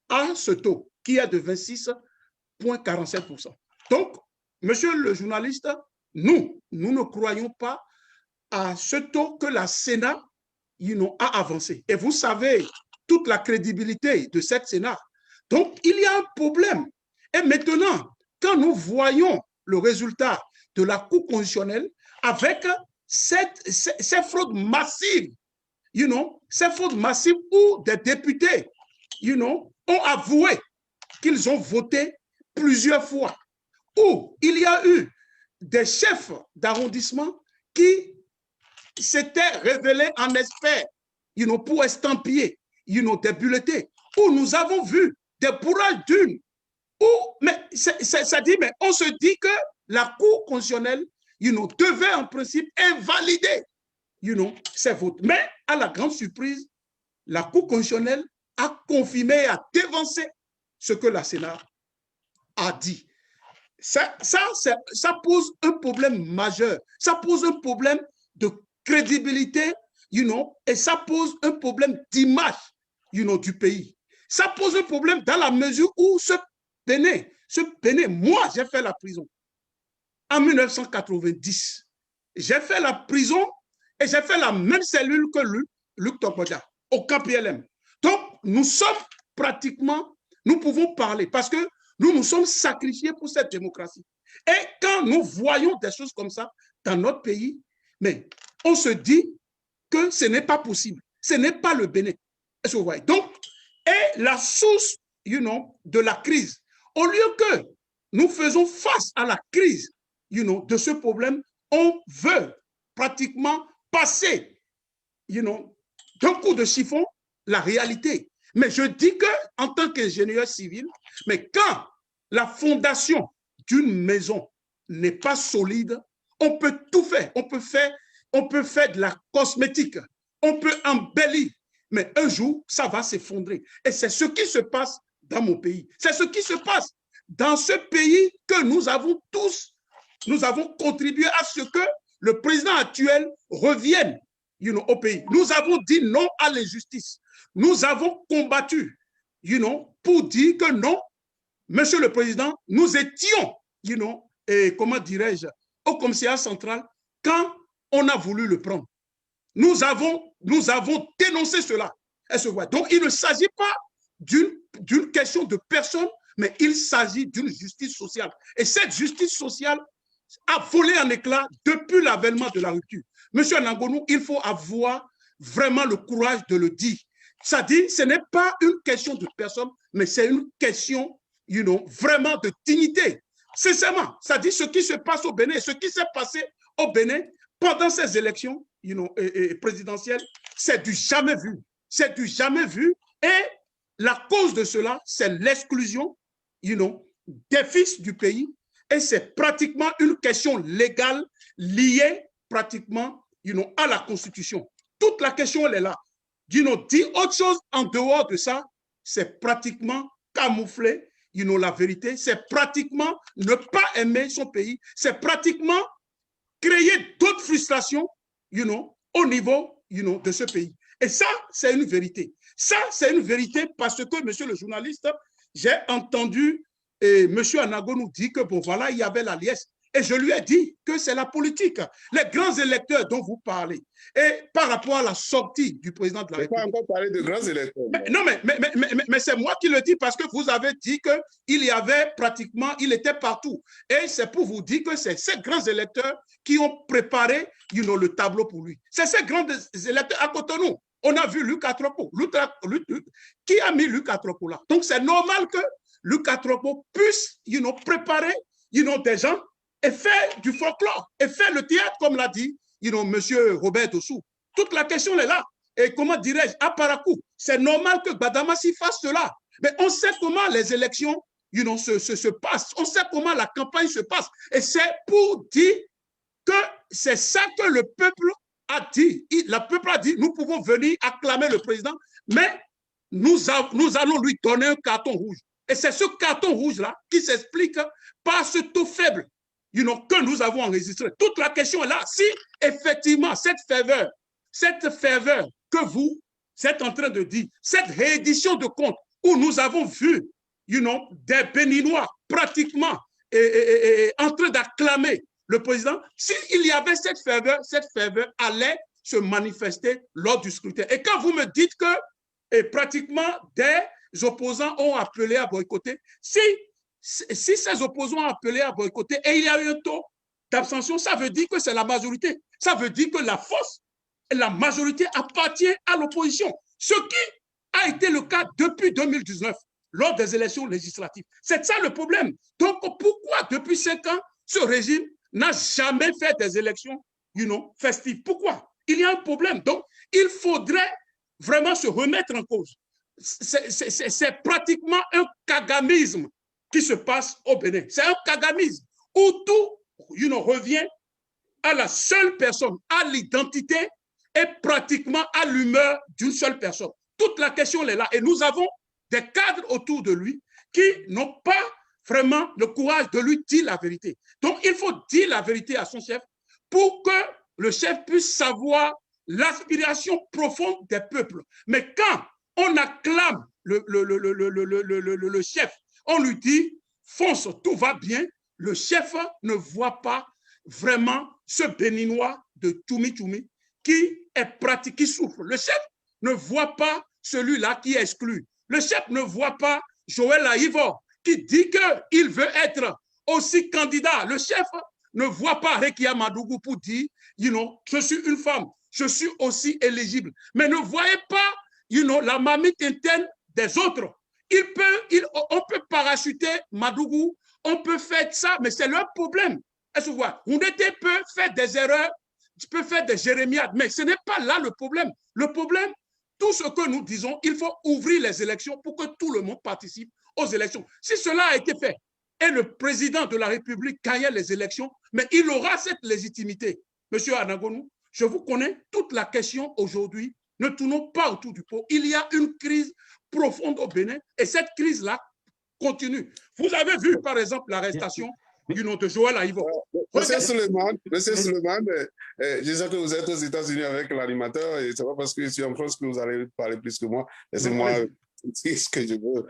Speaker 3: à ce taux qui est de 26,47%. Donc, monsieur le journaliste, nous ne croyons pas à ce taux que la Sénat a avancé. Et vous savez toute la crédibilité de cette Sénat. Donc, il y a un problème. Et maintenant, quand nous voyons le résultat de la Cour constitutionnelle avec ces fraudes massives, ces fraudes massives où des députés, ont avoué qu'ils ont voté plusieurs fois, où il y a eu des chefs d'arrondissement qui s'étaient révélés en experts, pour estampiller, des bulletins, où nous avons vu des bourrages d'urnes, mais ça dit, mais on se dit que la Cour constitutionnelle, devait en principe invalider, ces votes. Mais à la grande surprise, la Cour constitutionnelle a confirmé, a dévancé ce que la Sénat a dit. Ça pose un problème majeur. Ça pose un problème de crédibilité, et ça pose un problème d'image, du pays. Ça pose un problème dans la mesure où ce Bénin, moi, j'ai fait la prison en 1990. J'ai fait la prison et j'ai fait la même cellule que Luc Tokodia, au camp PLM. Donc, nous sommes pratiquement, nous pouvons parler parce que nous nous sommes sacrifiés pour cette démocratie. Et quand nous voyons des choses comme ça dans notre pays, mais on se dit que ce n'est pas possible. Ce n'est pas le Bénin. Est-ce que vous voyez? Donc, et la source, de la crise, au lieu que nous faisons face à la crise, de ce problème, on veut pratiquement passer, d'un coup de chiffon, la réalité. Mais je dis que, en tant qu'ingénieur civil, mais quand la fondation d'une maison n'est pas solide, on peut tout faire. On peut faire de la cosmétique, on peut embellir, mais un jour, ça va s'effondrer. Et c'est ce qui se passe dans mon pays. C'est ce qui se passe dans ce pays que nous avons tous, nous avons contribué à ce que le président actuel revienne au pays. Nous avons dit non à l'injustice. Nous avons combattu, pour dire que non, monsieur le président, nous étions, et comment dirais-je, au commissariat central quand on a voulu le prendre. Nous avons dénoncé cela. Donc, il ne s'agit pas d'une question de personne, mais il s'agit d'une justice sociale. Et cette justice sociale a volé en éclats depuis l'avènement de la rupture. Monsieur Nangonou, il faut avoir vraiment le courage de le dire. Ça dit, ce n'est pas une question de personne, mais c'est une question, vraiment de dignité. Sincèrement, ça dit ce qui se passe au Bénin, ce qui s'est passé au Bénin pendant ces élections présidentielles, c'est du jamais vu. C'est du jamais vu. Et la cause de cela, c'est l'exclusion, des fils du pays. Et c'est pratiquement une question légale liée pratiquement, à la Constitution. Toute la question, elle est là. Dire autre chose en dehors de ça, c'est pratiquement camoufler, la vérité. C'est pratiquement ne pas aimer son pays. C'est pratiquement créer d'autres frustrations, au niveau, de ce pays. Et ça, c'est une vérité. Ça, c'est une vérité parce que, monsieur le journaliste, j'ai entendu monsieur Anago nous dit que, bon, voilà, il y avait la liesse. Et je lui ai dit que c'est la politique. Les grands électeurs dont vous parlez. Et par rapport à la sortie du président de la République.
Speaker 2: On ne peut pas encore parler de grands électeurs.
Speaker 3: Mais c'est moi qui le dis parce que vous avez dit qu'il y avait pratiquement, il était partout. Et c'est pour vous dire que c'est ces grands électeurs qui ont préparé le tableau pour lui. C'est ces grands électeurs à Cotonou. On a vu Luc Atropo. Qui a mis Luc Atropo là? Donc c'est normal que Luc Atropo puisse préparer des gens et faire du folklore, et faire le théâtre, comme l'a dit monsieur Robert Dossou. Toute la question est là. Et comment dirais-je, à Parakou, c'est normal que Badamassi fasse cela. Mais on sait comment les élections se passent. On sait comment la campagne se passe. Et c'est pour dire que c'est ça que le peuple a dit. Le peuple a dit, nous pouvons venir acclamer le président, mais nous allons lui donner un carton rouge. Et c'est ce carton rouge-là qui s'explique par ce taux faible que nous avons enregistré. Toute la question est là. Si effectivement cette ferveur que vous êtes en train de dire, cette réédition de compte où nous avons vu des Béninois pratiquement en train d'acclamer le président, s'il y avait cette ferveur allait se manifester lors du scrutin. Et quand vous me dites que pratiquement des opposants ont appelé à boycotter, si ces opposants ont appelé à boycotter et il y a eu un taux d'abstention, ça veut dire que c'est la majorité. Ça veut dire que la force et la majorité appartient à l'opposition. Ce qui a été le cas depuis 2019, lors des élections législatives. C'est ça le problème. Donc, pourquoi depuis 5 ans, ce régime n'a jamais fait des élections, festives. Pourquoi? Il y a un problème. Donc, il faudrait vraiment se remettre en cause. C'est pratiquement un kagamisme qui se passe au Bénin. C'est un kagamisme où tout revient à la seule personne, à l'identité et pratiquement à l'humeur d'une seule personne. Toute la question est là. Et nous avons des cadres autour de lui qui n'ont pas vraiment le courage de lui dire la vérité. Donc, il faut dire la vérité à son chef pour que le chef puisse savoir l'aspiration profonde des peuples. Mais quand on acclame le chef, on lui dit, fonce, tout va bien, le chef ne voit pas vraiment ce Béninois de Tchoumi-Tchoumi qui est pratique, qui souffre. Le chef ne voit pas celui-là qui est exclu. Le chef ne voit pas Joël Aïvor qui dit qu'il veut être aussi candidat. Le chef ne voit pas Rekia Madougou pour dire, je suis une femme, je suis aussi éligible. Mais ne voyez pas, la mamite interne des autres. On peut parachuter Madougou, on peut faire ça, mais c'est leur problème. Est-ce que vous voyez? Oundété peut faire des erreurs, peut faire des jérémiades, mais ce n'est pas là le problème. Le problème, tout ce que nous disons, il faut ouvrir les élections pour que tout le monde participe aux élections. Si cela a été fait et le président de la République gagne les élections, mais il aura cette légitimité. Monsieur Anagonou, je vous connais, toute la question aujourd'hui, ne tournons pas autour du pot. Il y a une crise profonde au Bénin et cette crise-là continue. Vous avez vu, par exemple, l'arrestation de Joël Aïvor.
Speaker 2: Monsieur Suleiman, je sais que vous êtes aux États-Unis avec l'animateur et c'est pas parce que je suis en France que vous allez parler plus que moi. Laissez-moi dire ce que je veux.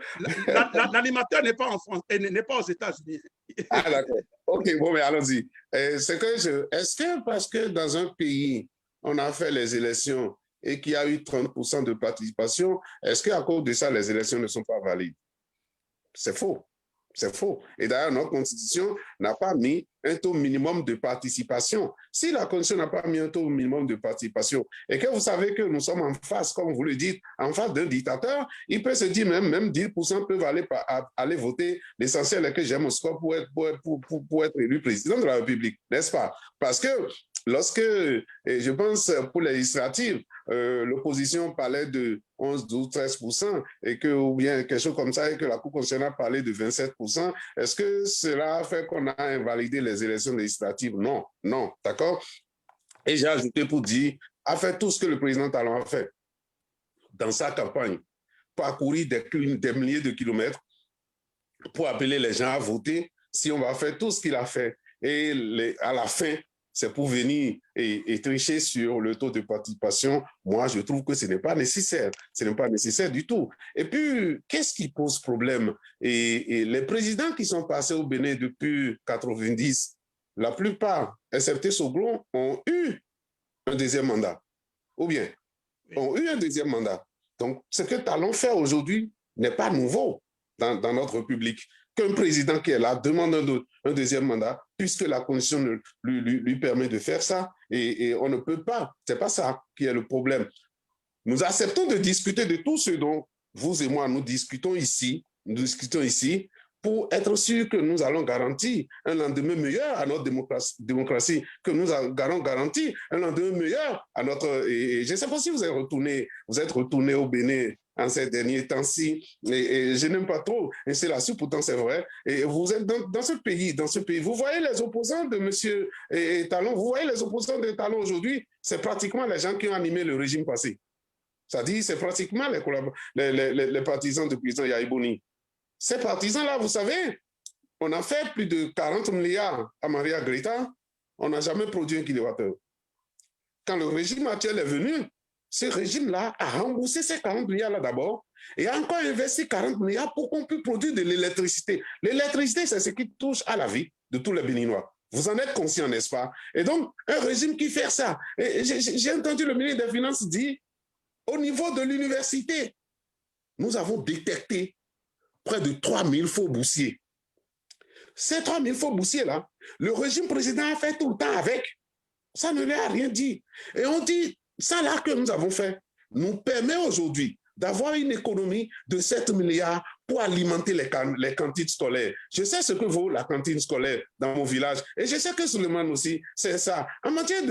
Speaker 3: L'animateur n'est pas en France, n'est pas aux États-Unis.
Speaker 2: Ah, d'accord. OK, bon, mais allons-y. Est-ce que parce que dans un pays, on a fait les élections et qu'il y a eu 30% de participation, est-ce qu'à cause de ça, les élections ne sont pas valides? C'est faux. C'est faux. Et d'ailleurs, notre Constitution n'a pas mis un taux minimum de participation. Si la Constitution n'a pas mis un taux minimum de participation et que vous savez que nous sommes en face, comme vous le dites, en face d'un dictateur, il peut se dire même 10% peuvent aller voter. L'essentiel est que j'ai mon score pour être élu président de la République, n'est-ce pas? Parce que lorsque, je pense pour les législatives, l'opposition parlait de 11, 12, 13% et que, ou bien quelque chose comme ça, et que la Cour constitutionnelle parlait de 27%, est-ce que cela fait qu'on a invalidé les élections législatives? Non, non, d'accord? Et j'ai ajouté pour dire, a fait tout ce que le président Talon a fait dans sa campagne, parcourir des milliers de kilomètres pour appeler les gens à voter. Si on va faire tout ce qu'il a fait et à la fin, c'est pour venir et tricher sur le taux de participation. Moi, je trouve que ce n'est pas nécessaire. Ce n'est pas nécessaire du tout. Et puis, qu'est-ce qui pose problème? Et les présidents qui sont passés au Bénin depuis 90, la plupart, excepté Soglo, ont eu un deuxième mandat. Ou bien, ont eu un deuxième mandat. Donc, ce que Talon fait aujourd'hui n'est pas nouveau dans notre République. Qu'un président qui est là demande un deuxième mandat, puisque la Constitution lui permet de faire ça, et on ne peut pas. Ce n'est pas ça qui est le problème. Nous acceptons de discuter de tout ce dont vous et moi nous discutons ici pour être sûr que nous allons garantir un lendemain meilleur à notre démocratie, que nous allons garantir un lendemain meilleur à notre... Et je ne sais pas si vous êtes retourné au Bénin en ces derniers temps-ci, et je n'aime pas trop, et c'est là-dessus, pourtant c'est vrai, et vous êtes dans ce pays, vous voyez les opposants de M. Talon, vous voyez les opposants de Talon aujourd'hui, c'est pratiquement les gens qui ont animé le régime passé. C'est-à-dire, c'est pratiquement les partisans du président Yaïbouni. Ces partisans-là, vous savez, on a fait plus de 40 milliards à Maria Greta, on n'a jamais produit un kilowattheure. Quand le régime actuel est venu, ce régime-là a remboursé ces 40 milliards-là d'abord et a encore investi 40 milliards pour qu'on puisse produire de l'électricité. L'électricité, c'est ce qui touche à la vie de tous les Béninois. Vous en êtes conscient, n'est-ce pas? Et donc, un régime qui fait ça. J'ai entendu le ministre des Finances dire, au niveau de l'université, nous avons détecté près de 3000 faux boursiers. Ces 3000 faux boursiers-là, le régime président a fait tout le temps avec. Ça ne lui a rien dit. Et on dit, ça là que nous avons fait nous permet aujourd'hui d'avoir une économie de 7 milliards pour alimenter les cantines scolaires. Je sais ce que vaut la cantine scolaire dans mon village. Et je sais que Souleymane aussi, c'est ça. En matière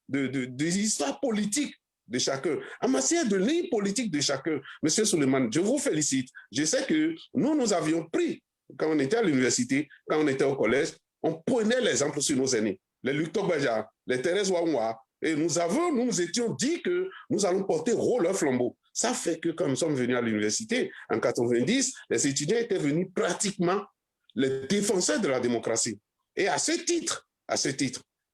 Speaker 2: d'histoire politique de chacun, en matière de ligne politique de chacun, Monsieur Souleymane, je vous félicite. Je sais que nous avions pris, quand on était à l'université, quand on était au collège, on prenait l'exemple sur nos aînés, les Luc Togbaja, les Thérèse Ouaoua, et nous étions dit que nous allons porter haut leur flambeau. Ça fait que quand nous sommes venus à l'université, en 90, les étudiants étaient venus pratiquement les défenseurs de la démocratie. Et à ce titre,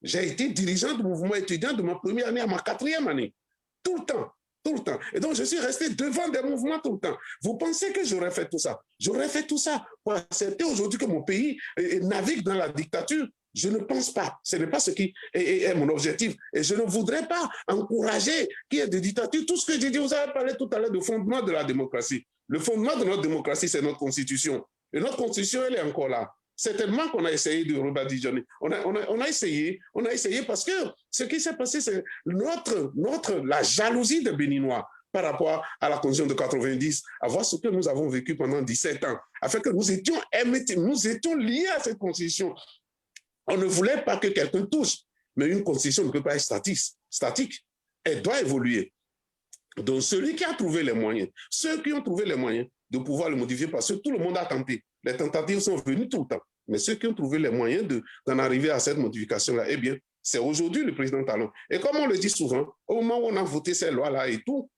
Speaker 2: j'ai été dirigeant du mouvement étudiant de ma première année à ma 4e année. Tout le temps. Et donc, je suis resté devant des mouvements tout le temps. Vous pensez que j'aurais fait tout ça? J'aurais fait tout ça pour accepter aujourd'hui que mon pays navigue dans la dictature? Je ne pense pas. Ce n'est pas ce qui est mon objectif. Et je ne voudrais pas encourager qu'il y ait des dictatures. Tout ce que j'ai dit, vous avez parlé tout à l'heure du fondement de la démocratie. Le fondement de notre démocratie, c'est notre constitution. Et notre constitution, elle est encore là. Certainement qu'on a essayé de rebadigeonner. On a essayé parce que ce qui s'est passé, c'est la jalousie des Béninois par rapport à la constitution de 90, à voir ce que nous avons vécu pendant 17 ans, afin que nous étions liés à cette constitution. On ne voulait pas que quelqu'un touche, mais une constitution ne peut pas être statique. Elle doit évoluer. Donc, celui qui a trouvé les moyens, ceux qui ont trouvé les moyens de pouvoir le modifier, parce que tout le monde a tenté. Les tentatives sont venues tout le temps. Mais ceux qui ont trouvé les moyens d'en arriver à cette modification-là, eh bien, c'est aujourd'hui le président Talon. Et comme on le dit souvent, au moment où on a voté ces lois-là et tout,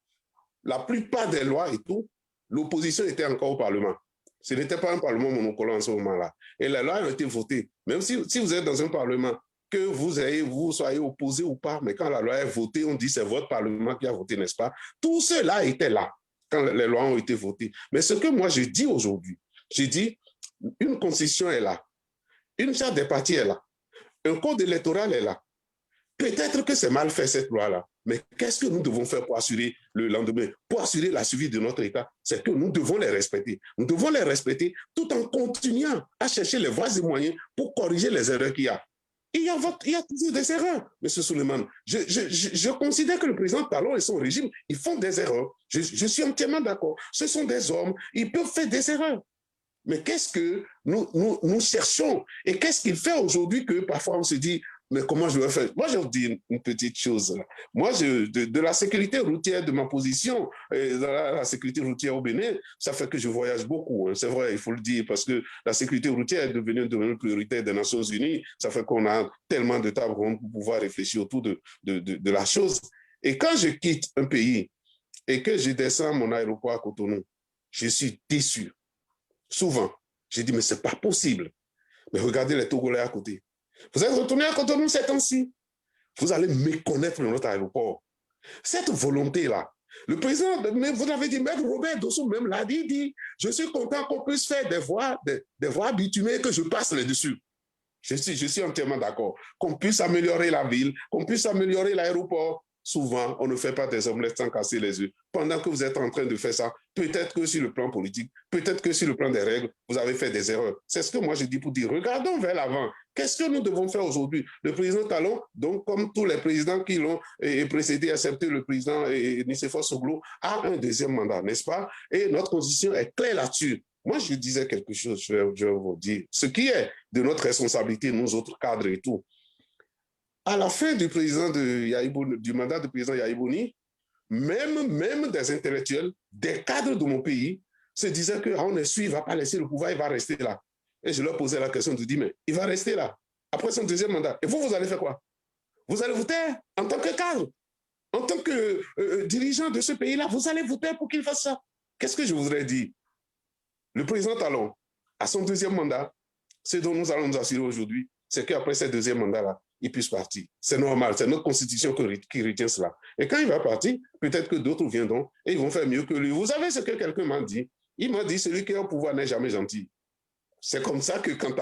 Speaker 2: la plupart des lois et tout, l'opposition était encore au Parlement. Ce n'était pas un Parlement monocolore en ce moment-là. Et les lois ont été votées. Même si vous êtes dans un Parlement, que vous soyez opposé ou pas, mais quand la loi est votée, on dit c'est votre Parlement qui a voté, n'est-ce pas? Tout cela était là quand les lois ont été votées. Mais ce que moi je dis aujourd'hui, je dis, une constitution est là, une charte des partis est là, un code électoral est là. Peut-être que c'est mal fait cette loi-là, mais qu'est-ce que nous devons faire pour assurer le lendemain, pour assurer la survie de notre État? C'est que nous devons les respecter. Nous devons les respecter tout en continuant à chercher les voies et moyens pour corriger les erreurs qu'il y a. Il y a toujours des erreurs, M. Souleymane. Je considère que le président Talon et son régime, ils font des erreurs. Je suis entièrement d'accord. Ce sont des hommes, ils peuvent faire des erreurs. Mais qu'est-ce que nous cherchons? Et qu'est-ce qu'il fait aujourd'hui que parfois on se dit, mais comment je vais faire? Moi, je vous dis une petite chose. Moi, de la sécurité routière, de ma position, dans la sécurité routière au Bénin, ça fait que je voyage beaucoup. Hein. C'est vrai, il faut le dire, parce que la sécurité routière est devenue une priorité des Nations Unies. Ça fait qu'on a tellement de tables rondes pour pouvoir réfléchir autour de la chose. Et quand je quitte un pays et que je descends mon aéroport à Cotonou, je suis déçu. Souvent, j'ai dit, mais ce n'est pas possible. Mais regardez les Togolais à côté. Vous êtes retourné à Cotonou ces temps-ci. Vous allez méconnaître notre aéroport. Cette volonté-là, le président, vous l'avez dit, Maître Robert Dossou même l'a dit, je suis content qu'on puisse faire des voies bituminées et que je passe là-dessus. Je suis entièrement d'accord. Qu'on puisse améliorer la ville, qu'on puisse améliorer l'aéroport. Souvent, on ne fait pas des omelettes sans casser les œufs. Pendant que vous êtes en train de faire ça, peut-être que sur le plan politique, peut-être que sur le plan des règles, vous avez fait des erreurs. C'est ce que moi je dis pour dire, regardons vers l'avant. Qu'est-ce que nous devons faire aujourd'hui? Le président Talon, donc comme tous les présidents qui l'ont précédé, excepté le président Nicéphore Soglo, a un deuxième mandat, n'est-ce pas? Et notre constitution est claire là-dessus. Moi, je disais quelque chose, je vais vous dire. Ce qui est de notre responsabilité, nous autres cadres et tout, à la fin du mandat du président Yahibouni, même des intellectuels, des cadres de mon pays, se disaient qu'on est sûr, il ne va pas laisser le pouvoir, il va rester là. Et je leur posais la question de dire, mais il va rester là, après son deuxième mandat. Et vous allez faire quoi? Vous allez voter en tant que cadre, en tant que dirigeant de ce pays-là, vous allez voter pour qu'il fasse ça. Qu'est-ce que je voudrais dire? Le président Talon, à son deuxième mandat, ce dont nous allons nous assurer aujourd'hui, c'est qu'après ce deuxième mandat-là, il puisse partir. C'est normal, c'est notre constitution qui retient cela. Et quand il va partir, peut-être que d'autres viendront et ils vont faire mieux que lui. Vous savez ce que quelqu'un m'a dit? Il m'a dit, celui qui est au pouvoir n'est jamais gentil. C'est comme ça que quand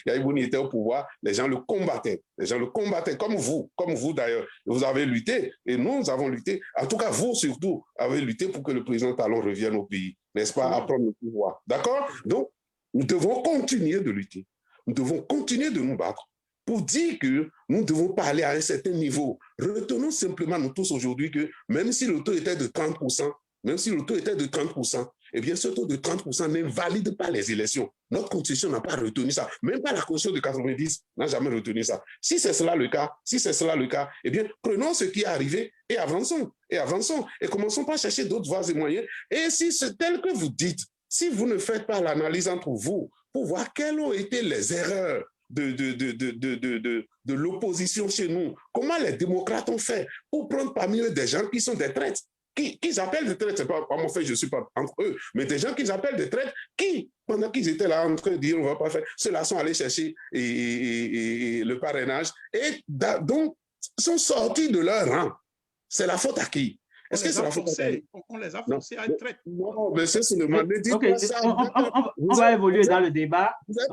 Speaker 2: Yahibouni était au pouvoir, les gens le combattaient. Les gens le combattaient, comme vous d'ailleurs. Vous avez lutté et nous avons lutté. En tout cas, vous surtout avez lutté pour que le président Talon revienne au pays, n'est-ce pas, à prendre le pouvoir. D'accord? Donc, nous devons continuer de lutter. Nous devons continuer de nous battre pour dire que nous devons parler à un certain niveau. Retenons simplement nous tous aujourd'hui que même si le taux était de 30%, eh bien, ce taux de 30% n'invalide pas les élections. Notre constitution n'a pas retenu ça. Même pas la constitution de 90 n'a jamais retenu ça. Si c'est cela le cas, eh bien, prenons ce qui est arrivé et avançons. Et commençons par chercher d'autres voies et moyens. Et si c'est tel que vous dites, si vous ne faites pas l'analyse entre vous pour voir quelles ont été les erreurs de l'opposition chez nous, comment les démocrates ont fait pour prendre parmi eux des gens qui sont des traîtres, qu'ils appellent des traîtres, c'est pas mon fait, je ne suis pas entre eux, mais des gens qu'ils appellent des traîtres, qui, pendant qu'ils étaient là en train de dire on ne va pas faire, ceux-là sont allés chercher le parrainage et donc sont sortis de leur rang. C'est la faute à qui? Est-ce que c'est la faute à qui?
Speaker 3: On les a forcés à être traîtres.
Speaker 2: Non, mais c'est seulement. Ne dites
Speaker 1: okay,
Speaker 2: pas ça.
Speaker 1: On va évoluer dans le débat.
Speaker 2: Vous êtes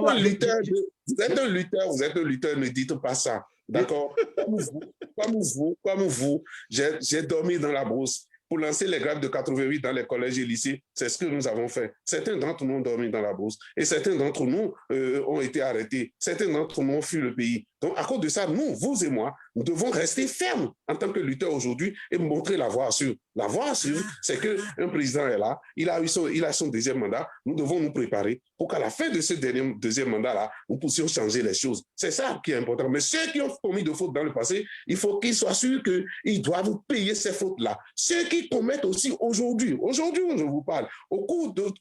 Speaker 2: un lutteur, ne dites pas ça. D'accord? Comme vous, j'ai dormi dans la brousse. Pour lancer les grèves de 88 dans les collèges et lycées, c'est ce que nous avons fait. Certains d'entre nous ont dormi dans la brousse et certains d'entre nous ont été arrêtés. Certains d'entre nous ont fui le pays. Donc, à cause de ça, nous, vous et moi, nous devons rester fermes en tant que lutteurs aujourd'hui et montrer la voie sûre. La voie sûre, c'est qu'un président est là, il a son deuxième mandat. Nous devons nous préparer pour qu'à la fin de ce deuxième mandat-là, nous puissions changer les choses. C'est ça qui est important. Mais ceux qui ont commis de fautes dans le passé, il faut qu'ils soient sûrs qu'ils doivent payer ces fautes-là. Ceux qui commettent aussi aujourd'hui, je vous parle,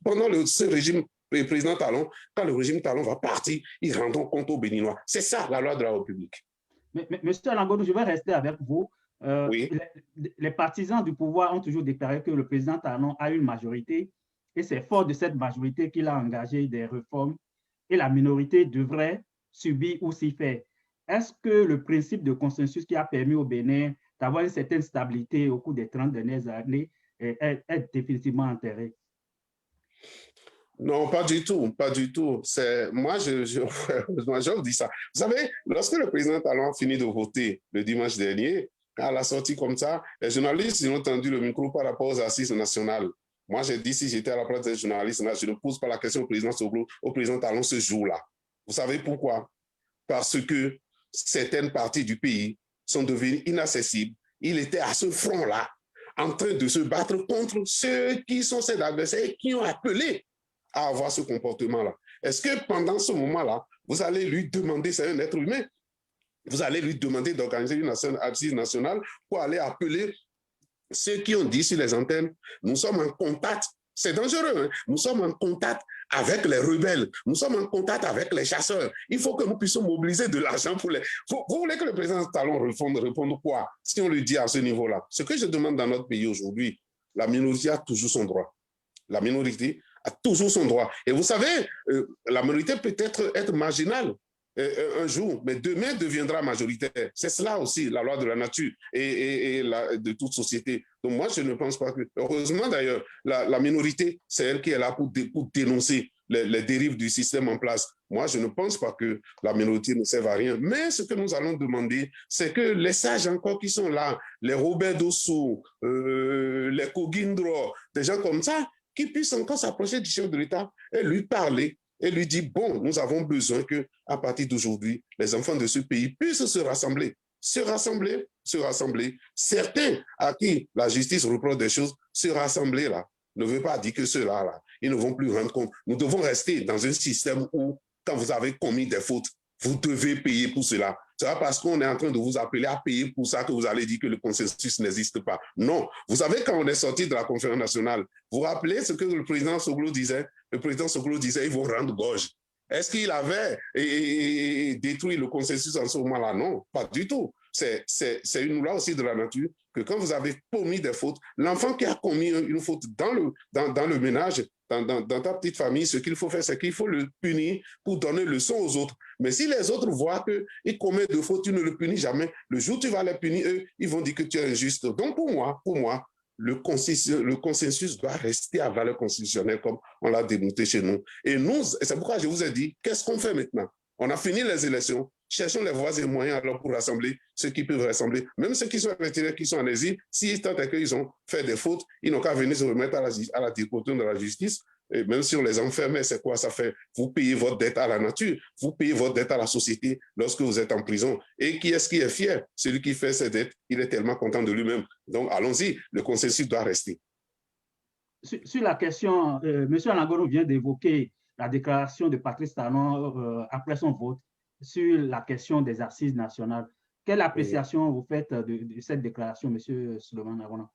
Speaker 2: pendant ce régime président Talon, quand le régime Talon va partir, ils rendront compte aux Béninois. C'est ça la loi de la République.
Speaker 1: Monsieur Langodou, je vais rester avec vous.
Speaker 2: Oui.
Speaker 1: Les partisans du pouvoir ont toujours déclaré que le président Talon a une majorité et c'est fort de cette majorité qu'il a engagé des réformes et la minorité devrait subir ou s'y faire. Est-ce que le principe de consensus qui a permis au Bénin d'avoir une certaine stabilité au cours des 30 dernières années est définitivement enterré?
Speaker 2: Non, pas du tout, pas du tout. Moi, je dis ça. Vous savez, lorsque le président Talon a fini de voter le dimanche dernier, à la sortie comme ça, les journalistes ont tendu le micro par rapport aux assises nationales. Moi, j'ai dit, si j'étais à la place des journalistes, je ne pose pas la question au président Soglo, au président Talon ce jour-là. Vous savez pourquoi? Parce que certaines parties du pays sont devenues inaccessibles. Il était à ce front-là, en train de se battre contre ceux qui sont ses adversaires et qui ont appelé à avoir ce comportement-là. Est-ce que pendant ce moment-là, vous allez lui demander, c'est un être humain, vous allez lui demander d'organiser une assise nationale pour aller appeler ceux qui ont dit sur les antennes, nous sommes en contact, c'est dangereux, hein? Nous sommes en contact avec les rebelles, nous sommes en contact avec les chasseurs. Il faut que nous puissions mobiliser de l'argent pour les... Vous voulez que le président Talon réponde quoi si on lui dit à ce niveau-là? Ce que je demande dans notre pays aujourd'hui, la minorité a toujours son droit. La minorité a toujours son droit. Et vous savez, la minorité peut être marginale un jour, mais demain deviendra majoritaire. C'est cela aussi, la loi de la nature et de toute société. Donc moi, je ne pense pas que... Heureusement d'ailleurs, la minorité, c'est elle qui est là pour dénoncer les dérives du système en place. Moi, je ne pense pas que la minorité ne serve à rien. Mais ce que nous allons demander, c'est que les sages encore qui sont là, les Robert Dossou, les Kogindro, des gens comme ça, qui puissent encore s'approcher du chef de l'État et lui parler et lui dire, bon, nous avons besoin qu'à partir d'aujourd'hui, les enfants de ce pays puissent se rassembler. Certains à qui la justice reproche des choses, se rassembler là, ne veut pas dire que ceux-là, là, ils ne vont plus rendre compte. Nous devons rester dans un système où, quand vous avez commis des fautes, vous devez payer pour cela. C'est pas parce qu'on est en train de vous appeler à payer pour ça que vous allez dire que le consensus n'existe pas. Non. Vous savez, quand on est sorti de la conférence nationale, vous vous rappelez ce que le président Soglo disait? Le président Soglo disait, ils vont rendre gorge. Est-ce qu'il avait détruit le consensus en ce moment-là? Non, pas du tout. C'est une loi aussi de la nature que quand vous avez commis des fautes, l'enfant qui a commis une faute dans le ménage, dans ta petite famille, ce qu'il faut faire, c'est qu'il faut le punir pour donner leçon aux autres. Mais si les autres voient qu'il commet de fautes, tu ne le punis jamais. Le jour où tu vas les punir, eux, ils vont dire que tu es injuste. Donc pour moi, le consensus doit rester à valeur constitutionnelle comme on l'a démontré chez nous. Et nous, c'est pourquoi je vous ai dit, qu'est-ce qu'on fait maintenant? On a fini les élections, cherchons les voies et moyens alors pour rassembler ceux qui peuvent rassembler. Même ceux qui sont retirés, qui sont en exil, s'ils tentent qu'ils ont fait des fautes, ils n'ont qu'à venir se remettre à la disposition de la justice. Et même si on les enferme, c'est quoi ça fait? Vous payez votre dette à la nature, vous payez votre dette à la société lorsque vous êtes en prison. Et qui est-ce qui est fier? Celui qui fait ses dettes, il est tellement content de lui-même. Donc allons-y, le consensus doit rester.
Speaker 1: sur la question, M. Anagoro vient d'évoquer la déclaration de Patrice Talon après son vote sur la question des assises nationales. Quelle appréciation vous faites de cette déclaration, M. Souleymane Arona?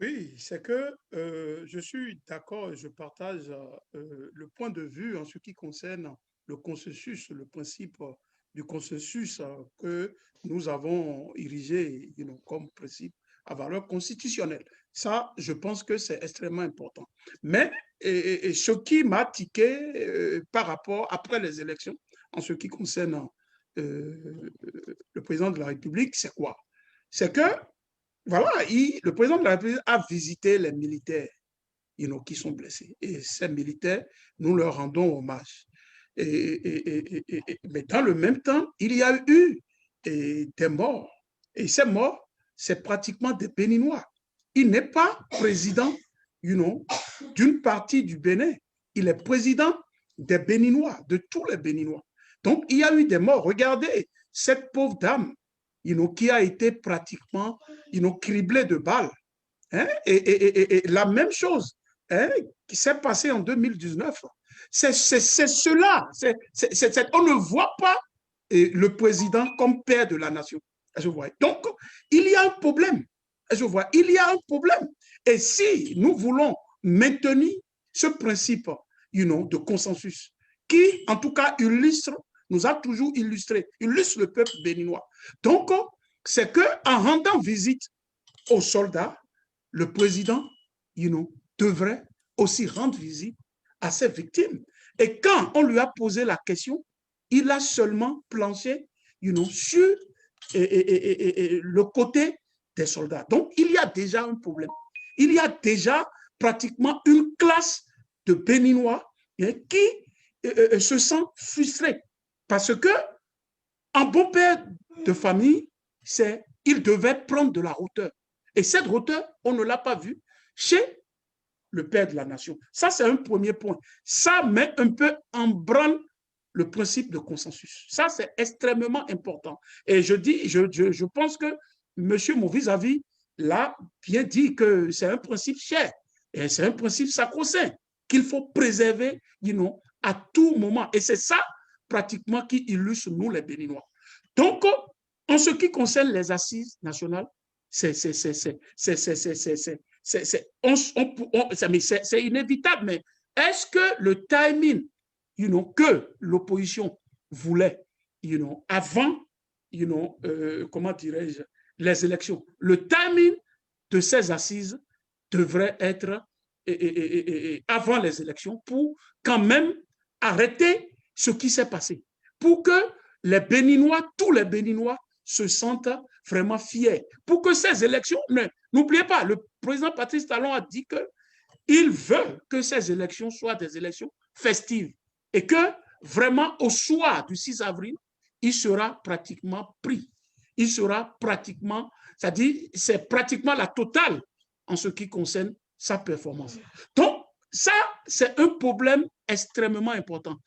Speaker 3: Oui, c'est que je suis d'accord et je partage le point de vue en ce qui concerne le consensus, le principe du consensus que nous avons érigé comme principe à valeur constitutionnelle. Ça, je pense que c'est extrêmement important. Mais ce qui m'a tiqué par rapport, après les élections, en ce qui concerne le président de la République, c'est quoi? C'est que voilà, le président de la République a visité les militaires qui sont blessés. Et ces militaires, nous leur rendons hommage. Mais dans le même temps, il y a eu des morts. Et ces morts, c'est pratiquement des Béninois. Il n'est pas président d'une partie du Bénin. Il est président des Béninois, de tous les Béninois. Donc, il y a eu des morts. Regardez cette pauvre dame qui a été pratiquement criblée de balles. Hein? Et la même chose qui s'est passée en 2019, c'est cela. On ne voit pas le président comme père de la nation. Je vois. Donc, il y a un problème. Je vois. Il y a un problème. Et si nous voulons maintenir ce principe de consensus, qui, en tout cas, nous a toujours illustre le peuple béninois. Donc, c'est qu'en rendant visite aux soldats, le président devrait aussi rendre visite à ses victimes. Et quand on lui a posé la question, il a seulement planché sur le côté des soldats. Donc, il y a déjà un problème. Il y a déjà pratiquement une classe de Béninois qui se sent frustrée. Parce que, en bon père de famille, il devait prendre de la hauteur. Et cette hauteur, on ne l'a pas vue chez le père de la nation. Ça, c'est un premier point. Ça met un peu en branle le principe de consensus. Ça, c'est extrêmement important. Et je pense que monsieur mon vis-à-vis l'a bien dit que c'est un principe cher. Et c'est un principe sacro-saint qu'il faut préserver, à tout moment. Et c'est ça, pratiquement, qui illustre nous, les Béninois. Donc, en ce qui concerne les assises nationales, c'est inévitable, mais est-ce que le timing que l'opposition voulait avant comment dirais-je, les élections, le timing de ces assises devrait être avant les élections pour quand même arrêter ce qui s'est passé, pour que les Béninois, tous les Béninois, se sentent vraiment fiers. Pour que ces élections, n'oubliez pas, le président Patrice Talon a dit qu'il veut que ces élections soient des élections festives et que vraiment au soir du 6 avril, il sera pratiquement pris. Il sera pratiquement, c'est-à-dire c'est pratiquement la totale en ce qui concerne sa performance. Donc, ça, c'est un problème extrêmement important.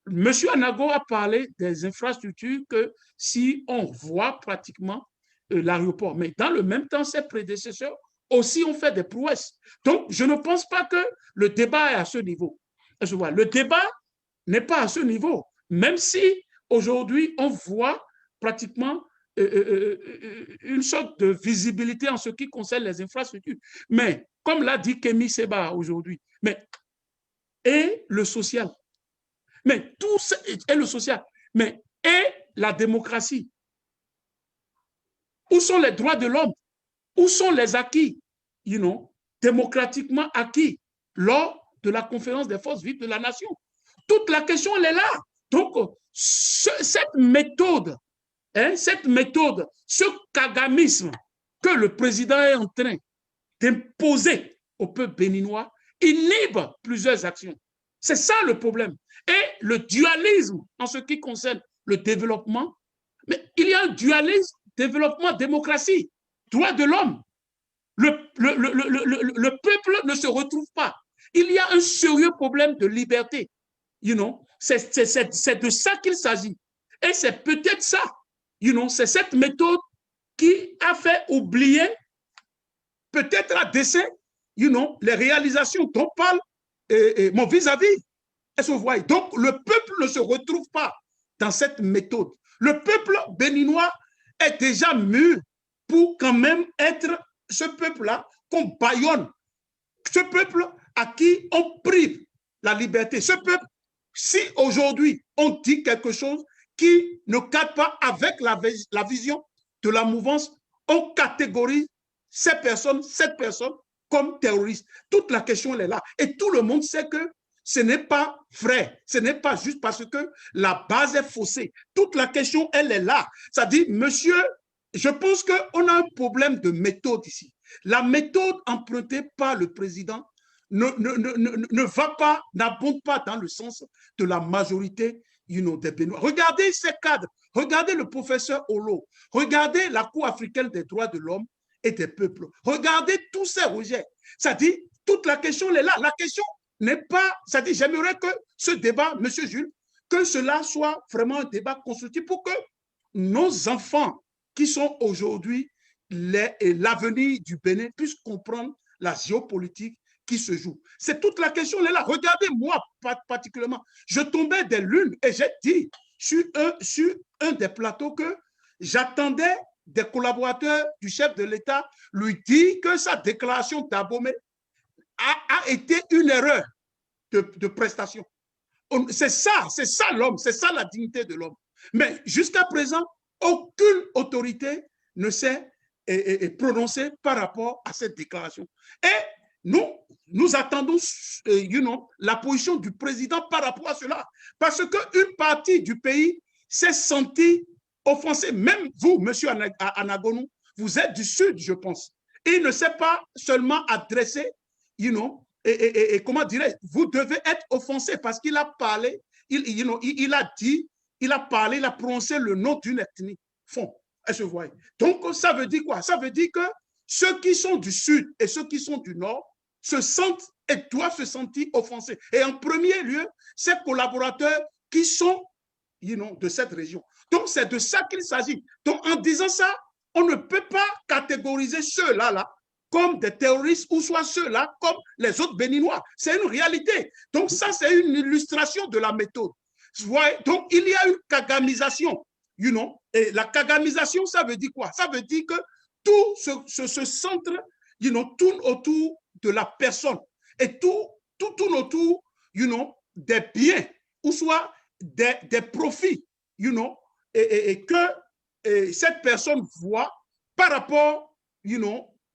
Speaker 3: Monsieur Anago a parlé des infrastructures que si on voit pratiquement l'aéroport, mais dans le même temps, ses prédécesseurs aussi ont fait des prouesses. Donc, je ne pense pas que le débat est à ce niveau. Le débat n'est pas à ce niveau, même si aujourd'hui, on voit pratiquement une sorte de visibilité en ce qui concerne les infrastructures. Mais, comme l'a dit Kémy Seba aujourd'hui, et le social, mais tout ça, et le social, mais et la démocratie. Où sont les droits de l'homme? Où sont les acquis, démocratiquement acquis lors de la conférence des forces vives de la nation? Toute la question, elle est là. Donc, cette méthode, ce kagamisme que le président est en train d'imposer au peuple béninois, inhibe plusieurs actions. C'est ça le problème. Et le dualisme en ce qui concerne le développement, mais il y a un dualisme développement-démocratie, droits de l'homme. Le peuple ne se retrouve pas. Il y a un sérieux problème de liberté. C'est de ça qu'il s'agit. Et c'est peut-être ça. C'est cette méthode qui a fait oublier, peut-être à dessein, les réalisations dont parle mon vis-à-vis. Est-ce que vous voyez? Donc, le peuple ne se retrouve pas dans cette méthode. Le peuple béninois est déjà mûr pour quand même être ce peuple-là qu'on bâillonne, ce peuple à qui on prive la liberté. Ce peuple, si aujourd'hui on dit quelque chose qui ne cadre pas avec la vision de la mouvance, on catégorise cette personne comme terroriste. Toute la question elle est là. Et tout le monde sait que ce n'est pas vrai. Ce n'est pas juste parce que la base est faussée. Toute la question, elle est là. Ça dit, monsieur, je pense qu'on a un problème de méthode ici. La méthode empruntée par le président ne va pas, n'abonde pas dans le sens de la majorité des Béninois. Regardez ces cadres. Regardez le professeur Olo. Regardez la Cour africaine des droits de l'homme et des peuples. Regardez tous ces rejets. Ça dit, toute la question elle est là. La question n'est pas, ça dit, j'aimerais que ce débat, monsieur Jules, que cela soit vraiment un débat constructif pour que nos enfants qui sont aujourd'hui l'avenir du Bénin puissent comprendre la géopolitique qui se joue. C'est toute la question, elle est là. Regardez, moi, particulièrement, je tombais des lunes et j'ai dit sur un des plateaux que j'attendais des collaborateurs du chef de l'État lui dire que sa déclaration d'Abomey a été une erreur de prestation. C'est ça l'homme, c'est ça la dignité de l'homme. Mais jusqu'à présent, aucune autorité ne s'est prononcée par rapport à cette déclaration. Et nous attendons la position du président par rapport à cela. Parce qu'une partie du pays s'est sentie offensée. Même vous, monsieur Anagonou, vous êtes du Sud, je pense. Et il ne s'est pas seulement adressé, comment dirais-je, vous devez être offensé parce qu'il a parlé, il a dit, il a parlé, il a prononcé le nom d'une ethnie. Fond, est-ce que vous voyez? Donc, ça veut dire quoi? Ça veut dire que ceux qui sont du Sud et ceux qui sont du Nord se sentent et doivent se sentir offensés. Et en premier lieu, ces collaborateurs qui sont de cette région. Donc, c'est de ça qu'il s'agit. Donc, en disant ça, on ne peut pas catégoriser ceux-là comme des terroristes ou soit ceux-là comme les autres Béninois. C'est une réalité. Donc, ça, c'est une illustration de la méthode. Donc, il y a une kagamisation. Et la kagamisation, ça veut dire quoi? Ça veut dire que tout ce centre tourne autour de la personne et tout tourne autour des biens ou soit des profits et que cette personne voit par rapport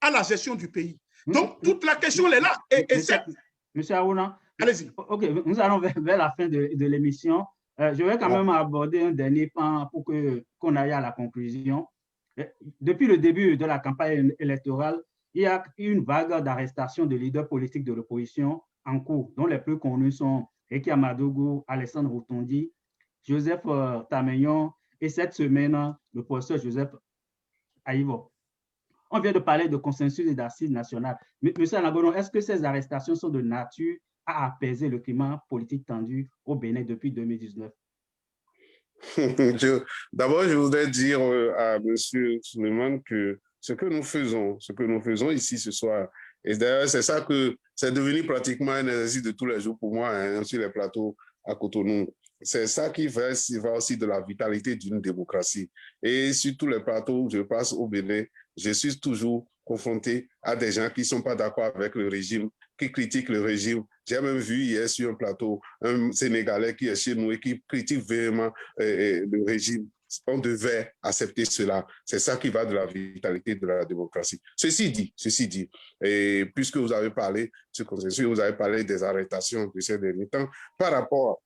Speaker 3: à la gestion du pays. Donc, toute la question elle est là.
Speaker 1: Monsieur Aouna,
Speaker 3: allez-y.
Speaker 1: Ok, nous allons vers la fin de l'émission. Je vais quand même aborder un dernier point pour qu'on aille à la conclusion. Depuis le début de la campagne électorale, il y a une vague d'arrestations de leaders politiques de l'opposition en cours, dont les plus connus sont Eki Amadougou, Alessandre Routondi, Joseph Tameyon et cette semaine, le professeur Joseph Aïvo. On vient de parler de consensus et d'assises nationales. Monsieur Anagono, est-ce que ces arrestations sont de nature à apaiser le climat politique tendu au Bénin depuis 2019?
Speaker 2: D'abord, je voudrais dire à M. Suleiman que ce que nous faisons ici ce soir, et d'ailleurs, c'est ça que c'est devenu pratiquement un exercice de tous les jours pour moi sur les plateaux à Cotonou. C'est ça qui va aussi de la vitalité d'une démocratie. Et sur tous les plateaux où je passe au Bénin, je suis toujours confronté à des gens qui ne sont pas d'accord avec le régime, qui critiquent le régime. J'ai même vu hier sur un plateau un Sénégalais qui est chez nous et qui critique vraiment le régime. On devait accepter cela. C'est ça qui va de la vitalité de la démocratie. Ceci dit, et puisque vous avez parlé vous avez parlé des arrestations de ces derniers temps, par rapport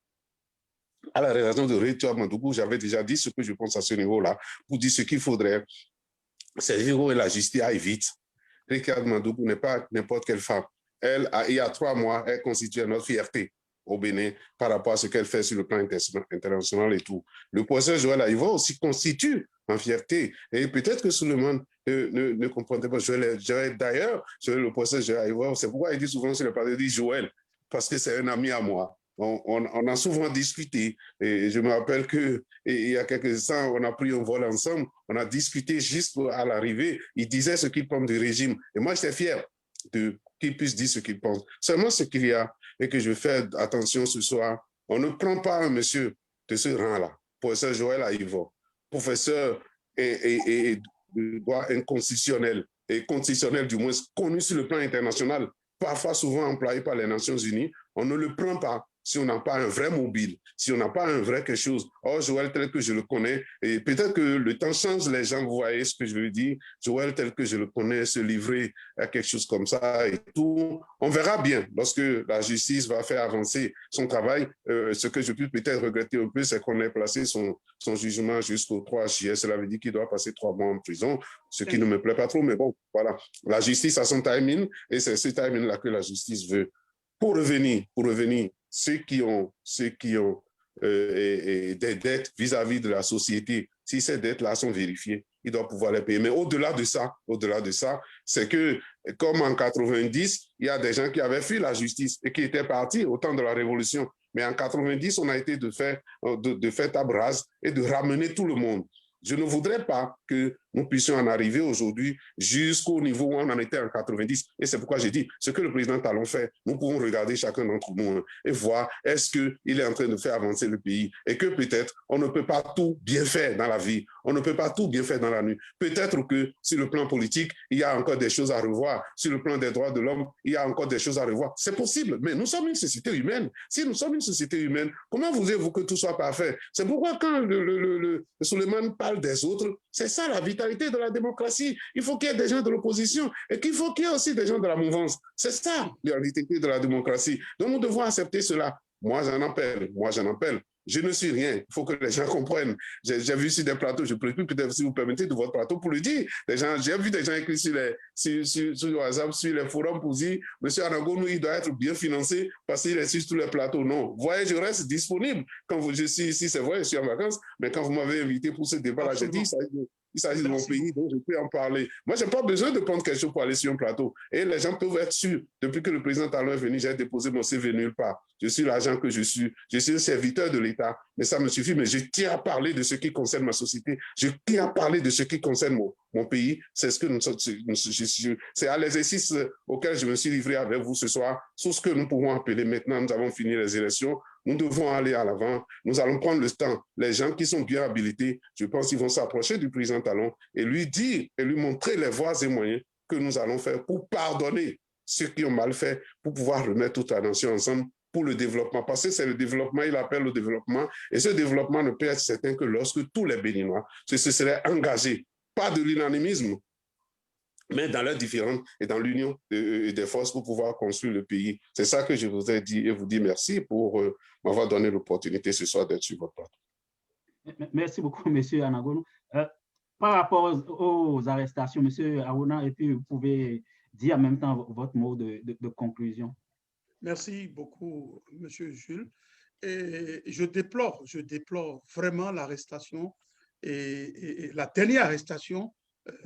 Speaker 2: à la réalisation de Retour Mandougou, j'avais déjà dit ce que je pense à ce niveau-là, pour dire ce qu'il faudrait, c'est que la justice aille vite. Ricard Mandougou n'est pas n'importe quelle femme. Elle, il y a 3 mois, elle constitue notre fierté au Bénin par rapport à ce qu'elle fait sur le plan international et tout. Le professeur Joël Aïvo aussi constitue en fierté. Et peut-être que Suleiman ne comprendrait pas Joël. D'ailleurs, le professeur Joël Aïvo, c'est pourquoi il dit souvent sur le plateau, il dit Joël, parce que c'est un ami à moi. On a souvent discuté. Et je me rappelle qu'il y a quelques instants, on a pris un vol ensemble. On a discuté juste à l'arrivée. Il disait ce qu'il pense du régime. Et moi, j'étais fier qu'il puisse dire ce qu'il pense. Seulement ce qu'il y a, et que je fais attention ce soir, on ne prend pas un monsieur de ce rang-là, professeur Joël Aïvo, professeur et de droit inconstitutionnel, et constitutionnel du moins, connu sur le plan international, parfois souvent employé par les Nations Unies, on ne le prend pas si on n'a pas un vrai mobile, si on n'a pas un vrai quelque chose. Or, Joël, tel que je le connais, et peut-être que le temps change les gens, vous voyez ce que je veux dire, Joël, tel que je le connais, se livrer à quelque chose comme ça et tout, on verra bien lorsque la justice va faire avancer son travail. Ce que je peux peut-être regretter un peu, c'est qu'on ait placé son jugement jusqu'au 3 juillet. Cela veut dire qu'il doit passer 3 mois en prison, ce qui ne me plaît pas trop, mais bon, voilà. La justice a son timing, et c'est ce timing-là que la justice veut. Pour revenir, ceux qui ont des dettes vis-à-vis de la société, si ces dettes-là sont vérifiées, ils doivent pouvoir les payer. Mais au-delà de ça, c'est que, comme en 90, il y a des gens qui avaient fui la justice et qui étaient partis au temps de la Révolution. Mais en 90, on a été de faire table rase et de ramener tout le monde. Je ne voudrais pas que nous puissions en arriver aujourd'hui jusqu'au niveau où on en était en 90. Et c'est pourquoi j'ai dit, ce que le président Talon fait, nous pouvons regarder chacun d'entre nous et voir est-ce qu'il est en train de faire avancer le pays et que peut-être on ne peut pas tout bien faire dans la vie, on ne peut pas tout bien faire dans la nuit. Peut-être que sur le plan politique, il y a encore des choses à revoir. Sur le plan des droits de l'homme, il y a encore des choses à revoir. C'est possible, mais nous sommes une société humaine. Si nous sommes une société humaine, comment voulez-vous que tout soit parfait? C'est pourquoi quand le Souleymane parle des autres, c'est ça la vitalité de la démocratie. Il faut qu'il y ait des gens de l'opposition et qu'il faut qu'il y ait aussi des gens de la mouvance. C'est ça la vitalité de la démocratie. Donc nous devons accepter cela. Moi, j'en appelle. Je ne suis rien. Il faut que les gens comprennent. J'ai vu sur des plateaux, je précise peut-être si vous permettez de votre plateau pour le dire. J'ai vu des gens écrits sur WhatsApp, sur les forums pour dire M. Anagonou, il doit être bien financé parce qu'il est sur tous les plateaux. Non. Vous voyez, je reste disponible. Quand je suis ici, c'est vrai, je suis en vacances, mais quand vous m'avez invité pour ce débat-là, j'ai dit il s'agit de mon pays, donc je peux en parler. Moi, je n'ai pas besoin de prendre quelque chose pour aller sur un plateau. Et les gens peuvent être sûrs. Depuis que le président Talon est venu, j'ai déposé mon CV nulle part. Je suis l'agent que je suis. Je suis un serviteur de l'État. Mais ça me suffit. Mais je tiens à parler de ce qui concerne ma société. Je tiens à parler de ce qui concerne mon pays. C'est ce que c'est à l'exercice auquel je me suis livré avec vous ce soir. Sur ce que nous pouvons appeler maintenant, nous avons fini les élections. Nous devons aller à l'avant. Nous allons prendre le temps. Les gens qui sont bien habilités, je pense qu'ils vont s'approcher du président Talon et lui dire et lui montrer les voies et moyens que nous allons faire pour pardonner ceux qui ont mal fait, pour pouvoir remettre toute la nation ensemble pour le développement. Parce que c'est le développement, il appelle au développement. Et ce développement ne peut être certain que lorsque tous les Béninois se seraient engagés, pas de l'unanimisme, mais dans leurs différentes et dans l'union des forces pour pouvoir construire le pays. C'est ça que je vous ai dit et vous dire merci pour m'avoir donné l'opportunité ce soir d'être sur votre plateau.
Speaker 1: Merci beaucoup, M. Anagonou. Par rapport aux arrestations, M. Aouna, et puis vous pouvez dire en même temps votre mot de conclusion.
Speaker 3: Merci beaucoup, M. Jules. Et je déplore vraiment l'arrestation et la dernière arrestation,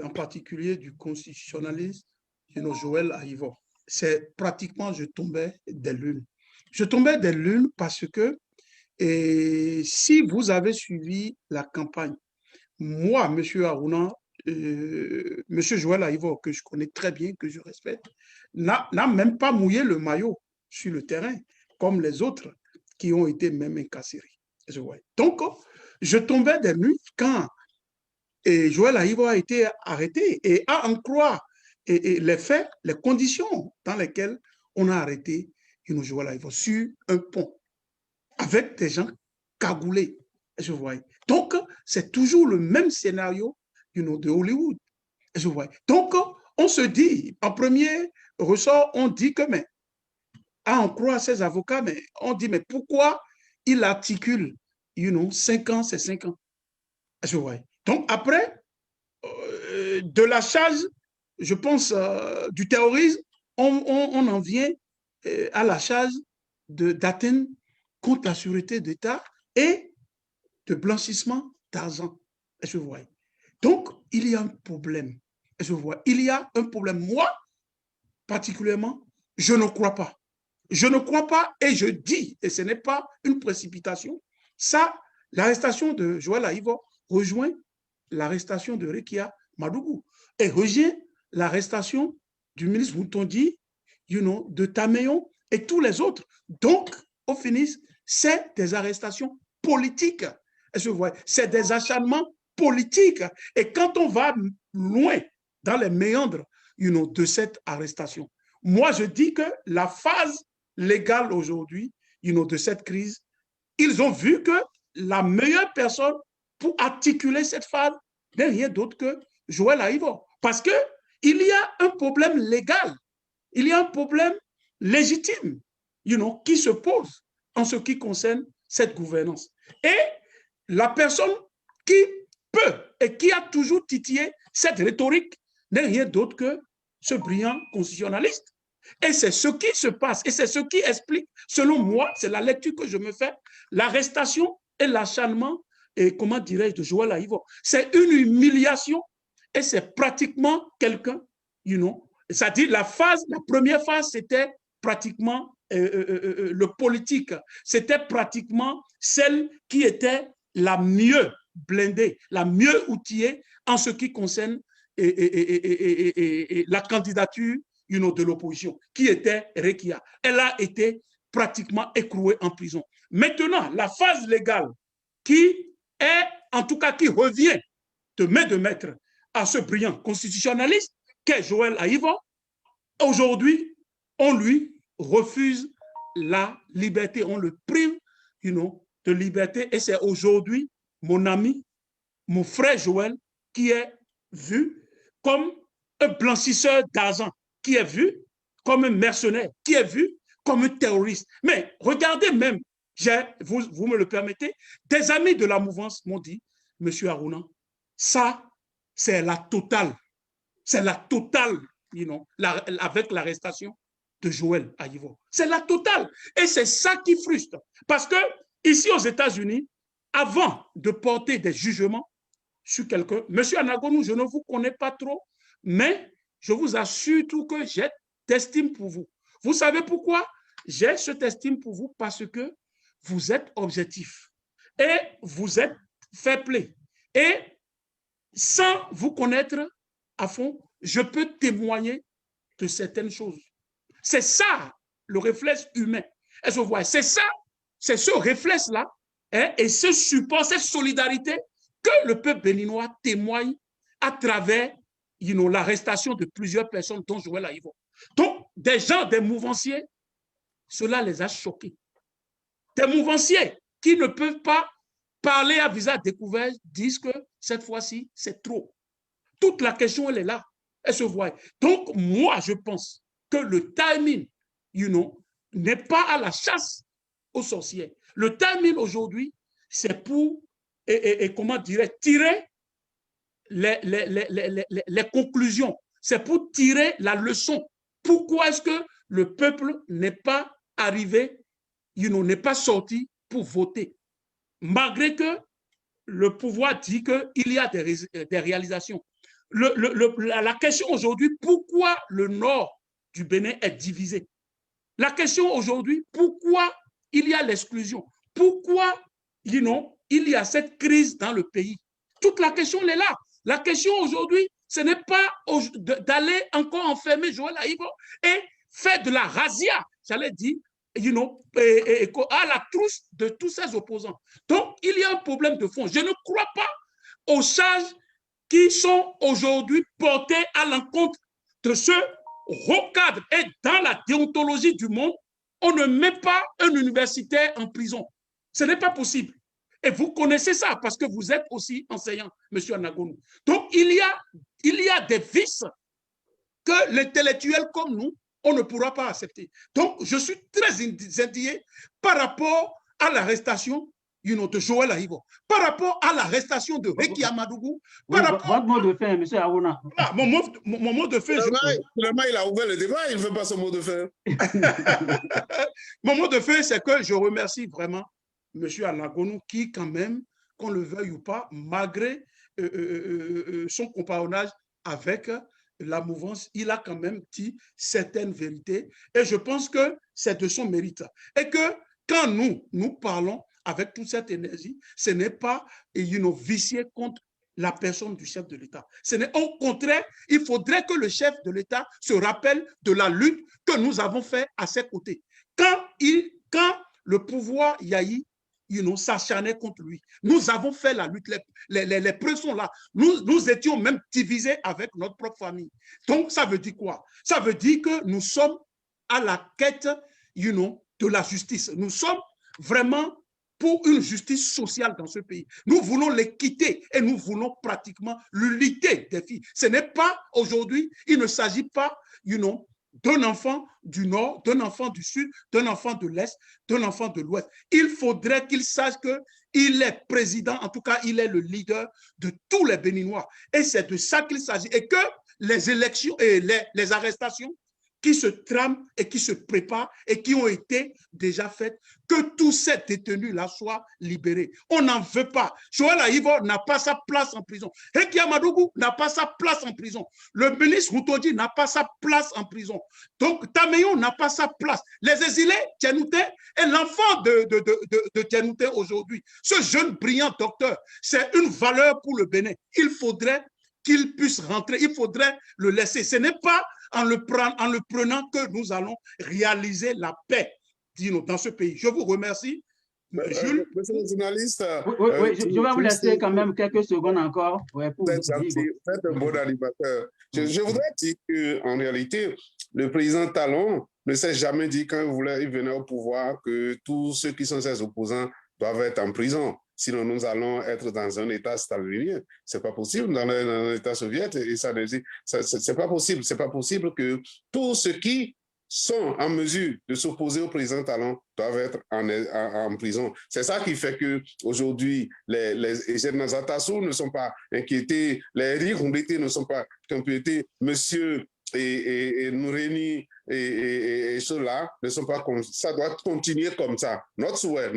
Speaker 3: en particulier du constitutionnaliste Joël Aïvo. C'est pratiquement, je tombais des lunes. Je tombais des lunes parce que si vous avez suivi la campagne, moi, M. Aouna, M. Joël Aïvo, que je connais très bien, que je respecte, n'a même pas mouillé le maillot sur le terrain, comme les autres qui ont été même incarcérés. Donc, je tombais des nuits quand Joël Aïvo a été arrêté et à en croire les faits, les conditions dans lesquelles on a arrêté Joël Aïvo sur un pont avec des gens cagoulés. Donc, c'est toujours le même scénario de Hollywood. Donc, on se dit, en premier ressort, on dit que, mais à en croire ses avocats, mais on dit, mais pourquoi il articule, 5 ans, c'est 5 ans. Donc, après, de la charge, je pense, du terrorisme, on en vient à la charge d'atteinte contre la sûreté d'État et de blanchissement d'argent. Donc, il y a un problème. Il y a un problème. Moi, particulièrement, je ne crois pas. Je ne crois pas et je dis, et ce n'est pas une précipitation, ça, l'arrestation de Joël Aïvo rejoint l'arrestation de Rekia Madougou et rejoint l'arrestation du ministre Boutondi de Taméon et tous les autres. Donc, au finish, c'est des arrestations politiques. C'est des acharnements politiques. Et quand on va loin dans les méandres de cette arrestation, moi, je dis que la phase légale aujourd'hui de cette crise, ils ont vu que la meilleure personne pour articuler cette phase n'est rien d'autre que Joël Aïvo. Parce qu'il y a un problème légal, il y a un problème légitime qui se pose en ce qui concerne cette gouvernance. Et la personne qui peut et qui a toujours titillé cette rhétorique n'est rien d'autre que ce brillant constitutionnaliste. Et c'est ce qui se passe, et c'est ce qui explique, selon moi, c'est la lecture que je me fais, l'arrestation et l'acharnement, et comment dirais-je, de Joël Aïvo. C'est une humiliation, et c'est pratiquement quelqu'un, c'est-à-dire la première phase, c'était pratiquement le politique, c'était pratiquement celle qui était la mieux blindée, la mieux outillée en ce qui concerne la candidature de l'opposition, qui était Rekia. Elle a été pratiquement écrouée en prison. Maintenant, la phase légale qui est, en tout cas, qui revient de main de maître à ce brillant constitutionnaliste qu'est Joël Aïvo, aujourd'hui, on lui refuse la liberté, on le prive de liberté, et c'est aujourd'hui mon ami, mon frère Joël, qui est vu comme un blanchisseur d'argent, qui est vu comme un mercenaire, qui est vu comme un terroriste. Mais regardez même, vous me le permettez, des amis de la mouvance m'ont dit, Monsieur Aruna, ça, c'est la totale. C'est la totale, avec l'arrestation de Joël Aïvo. C'est la totale. Et c'est ça qui frustre. Parce que ici aux États-Unis, avant de porter des jugements sur quelqu'un, Monsieur Anagonou, je ne vous connais pas trop, mais je vous assure tout que j'ai d'estime pour vous. Vous savez pourquoi j'ai cette estime pour vous? Parce que vous êtes objectif et vous êtes fair play. Et sans vous connaître à fond, je peux témoigner de certaines choses. C'est ça, le réflexe humain. Est-ce que vous voyez? C'est ça, c'est ce réflexe-là et ce support, cette solidarité que le peuple béninois témoigne à travers l'arrestation de plusieurs personnes, dont Joël Aïvo. Donc, des gens, des mouvanciers, cela les a choqués. Des mouvanciers qui ne peuvent pas parler à visage découvert disent que cette fois-ci, c'est trop. Toute la question, elle est là. Elle se voit. Donc, moi, je pense que le timing, n'est pas à la chasse aux sorcières. Le timing aujourd'hui, c'est pour, comment dirais, tirer les conclusions. C'est pour tirer la leçon. Pourquoi est-ce que le peuple n'est pas arrivé, n'est pas sorti pour voter, malgré que le pouvoir dit qu'il y a des réalisations. La question aujourd'hui, pourquoi le nord du Bénin est divisé? La question aujourd'hui, pourquoi il y a l'exclusion? Pourquoi, il y a cette crise dans le pays? Toute la question, elle est là. La question aujourd'hui, ce n'est pas d'aller encore enfermer Joël Aïvo et faire de la razzia, j'allais dire, à la trousse de tous ses opposants. Donc, il y a un problème de fond. Je ne crois pas aux charges qui sont aujourd'hui portés à l'encontre de ce haut cadre. Et dans la déontologie du monde, on ne met pas un universitaire en prison. Ce n'est pas possible. Et vous connaissez ça parce que vous êtes aussi enseignant, M. Anagonou. Donc, il y a des vices que l'intellectuel comme nous, on ne pourra pas accepter. Donc, je suis très indigné par rapport à l'arrestation de Joël Aïvo, par rapport à l'arrestation de Reki Amadougou.
Speaker 1: Votre mot de fin, M. Aruna.
Speaker 3: Mon mot de fin.
Speaker 2: Finalement, il a ouvert le débat, il ne veut pas son mot de fin.
Speaker 3: Mon mot de fin, c'est que je remercie vraiment M. Anagonou qui, quand même, qu'on le veuille ou pas, malgré son compagnonnage avec la mouvance, il a quand même dit certaines vérités. Et je pense que c'est de son mérite. Et que quand nous parlons avec toute cette énergie, ce n'est pas vicié contre la personne du chef de l'État. Au contraire, il faudrait que le chef de l'État se rappelle de la lutte que nous avons faite à ses côtés. Quand le pouvoir Yahi s'acharnait contre lui, nous avons fait la lutte, les preuves sont là. Nous étions même divisés avec notre propre famille. Donc, ça veut dire quoi? Ça veut dire que nous sommes à la quête de la justice. Nous sommes vraiment pour une justice sociale dans ce pays. Nous voulons l'équité et nous voulons pratiquement l'unité des filles. Ce n'est pas aujourd'hui, il ne s'agit pas, d'un enfant du Nord, d'un enfant du Sud, d'un enfant de l'Est, d'un enfant de l'Ouest. Il faudrait qu'il sache qu'il est président, en tout cas, il est le leader de tous les Béninois. Et c'est de ça qu'il s'agit. Et que les élections et les arrestations qui se trament et qui se préparent et qui ont été déjà faites, que tous ces détenus-là soient libérés. On n'en veut pas. Joël Aïvo n'a pas sa place en prison. Heki Amadougou n'a pas sa place en prison. Le ministre Routondi n'a pas sa place en prison. Donc, Tameyon n'a pas sa place. Les exilés, Tienouté, et l'enfant de Tienouté aujourd'hui, ce jeune brillant docteur, c'est une valeur pour le Bénin. Il faudrait qu'il puisse rentrer, il faudrait le laisser. Ce n'est pas en le prenant que nous allons réaliser la paix dans ce pays. Je vous remercie.
Speaker 2: Jules, monsieur le journaliste.
Speaker 1: Oui, je vais vous laisser quand même quelques secondes encore. Ouais, pour
Speaker 2: faites un bon animateur. Je voudrais dire qu'en réalité, le président Talon ne s'est jamais dit quand il venait au pouvoir que tous ceux qui sont ses opposants doivent être en prison. Sinon, nous allons être dans un État stalinien. C'est pas possible dans un État soviétique. Et ça, c'est pas possible. C'est pas possible que tous ceux qui sont en mesure de s'opposer au président Talon doivent être en prison. C'est ça qui fait qu'aujourd'hui, les jeunes Zatassou ne sont pas inquiétés, les Rikondétés ne sont pas inquiétés, monsieur et Noureni et ceux-là ne sont pas comme ça. Doit continuer comme ça. Notre souhait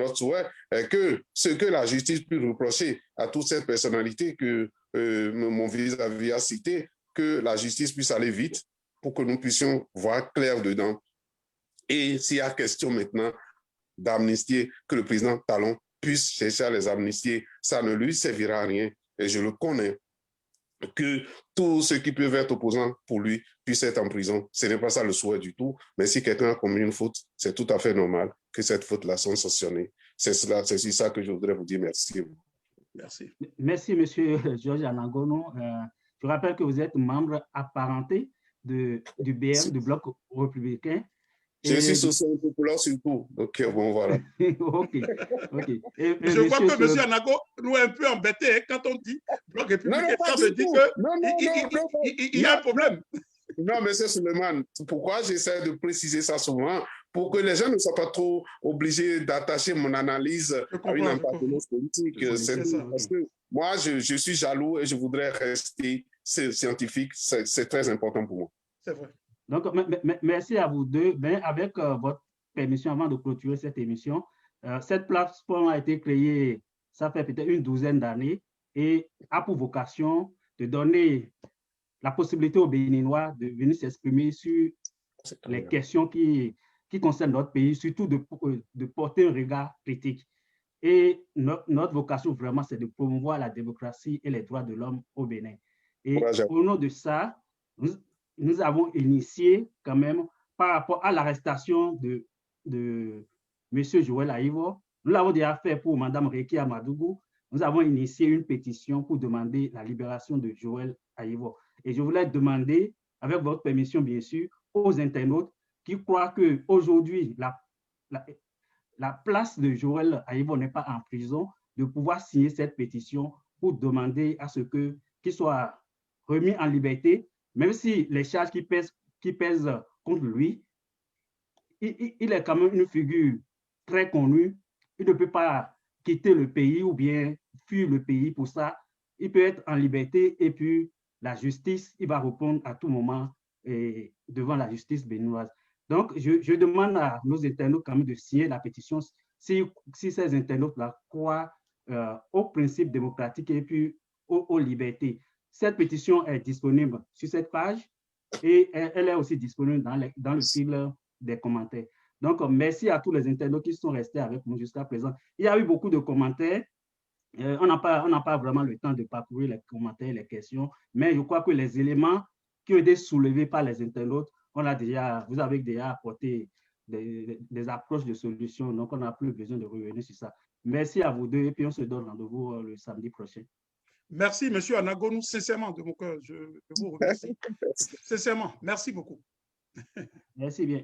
Speaker 2: est que ce que la justice peut reprocher à toute cette personnalité que mon vis-à-vis a cité, que la justice puisse aller vite pour que nous puissions voir clair dedans. Et s'il y a question maintenant d'amnistier, que le président Talon puisse chercher à les amnistier, ça ne lui servira à rien. Et je le connais, que tous ceux qui peuvent être opposants pour lui puissent être en prison. Ce n'est pas ça le souhait du tout, mais si quelqu'un a commis une faute, c'est tout à fait normal que cette faute-là soit sanctionnée. C'est ça que je voudrais vous dire. Merci.
Speaker 3: Merci.
Speaker 1: Merci, monsieur Georges Anangono. Je rappelle que vous êtes membre apparenté du BR, du Bloc républicain.
Speaker 2: Je suis social populaire surtout. Donc, bon, voilà.
Speaker 1: OK.
Speaker 3: Je crois que M. Anago nous est un peu embêté quand on dit Bloc républicain. Ça veut dire qu'il y a un problème.
Speaker 2: Non, M. Suleiman, pourquoi j'essaie de préciser ça souvent? Pour que les gens ne soient pas trop obligés d'attacher mon analyse à une appartenance politique. Parce que moi, je suis jaloux et je voudrais rester scientifique. C'est très important pour moi.
Speaker 3: C'est vrai.
Speaker 1: Donc, merci à vous deux. Avec votre permission, avant de clôturer cette émission, cette plateforme a été créée, ça fait peut-être une douzaine d'années, et a pour vocation de donner la possibilité aux Béninois de venir s'exprimer sur les questions qui concernent notre pays, surtout de porter un regard critique. Et notre vocation, vraiment, c'est de promouvoir la démocratie et les droits de l'homme au Bénin. Et au nom de ça, nous avons initié quand même, par rapport à l'arrestation de M. Joël Aïvo, nous l'avons déjà fait pour Mme Reki Amadougou, nous avons initié une pétition pour demander la libération de Joël Aïvo. Et je voulais demander, avec votre permission bien sûr, aux internautes qui croient qu'aujourd'hui, la place de Joël Aïvo n'est pas en prison, de pouvoir signer cette pétition pour demander à ce qu'il soit remis en liberté, même si les charges qui pèsent contre lui, il est quand même une figure très connue. Il ne peut pas quitter le pays ou bien fuir le pays pour ça. Il peut être en liberté et puis la justice, il va répondre à tout moment devant la justice béninoise. Donc, je demande à nos internautes quand même de signer la pétition si ces internautes-là croient aux principes démocratiques et puis aux libertés. Cette pétition est disponible sur cette page et elle est aussi disponible dans le fil des commentaires. Donc, merci à tous les internautes qui sont restés avec nous jusqu'à présent. Il y a eu beaucoup de commentaires On n'a pas vraiment le temps de parcourir les commentaires, les questions, mais je crois que les éléments qui ont été soulevés par les internautes, vous avez déjà apporté des approches de solutions, donc on n'a plus besoin de revenir sur ça. Merci à vous deux et puis on se donne rendez-vous le samedi prochain.
Speaker 3: Merci, M. Anagonou, sincèrement, de mon cœur, je vous remercie. Sincèrement, merci beaucoup.
Speaker 1: Merci bien.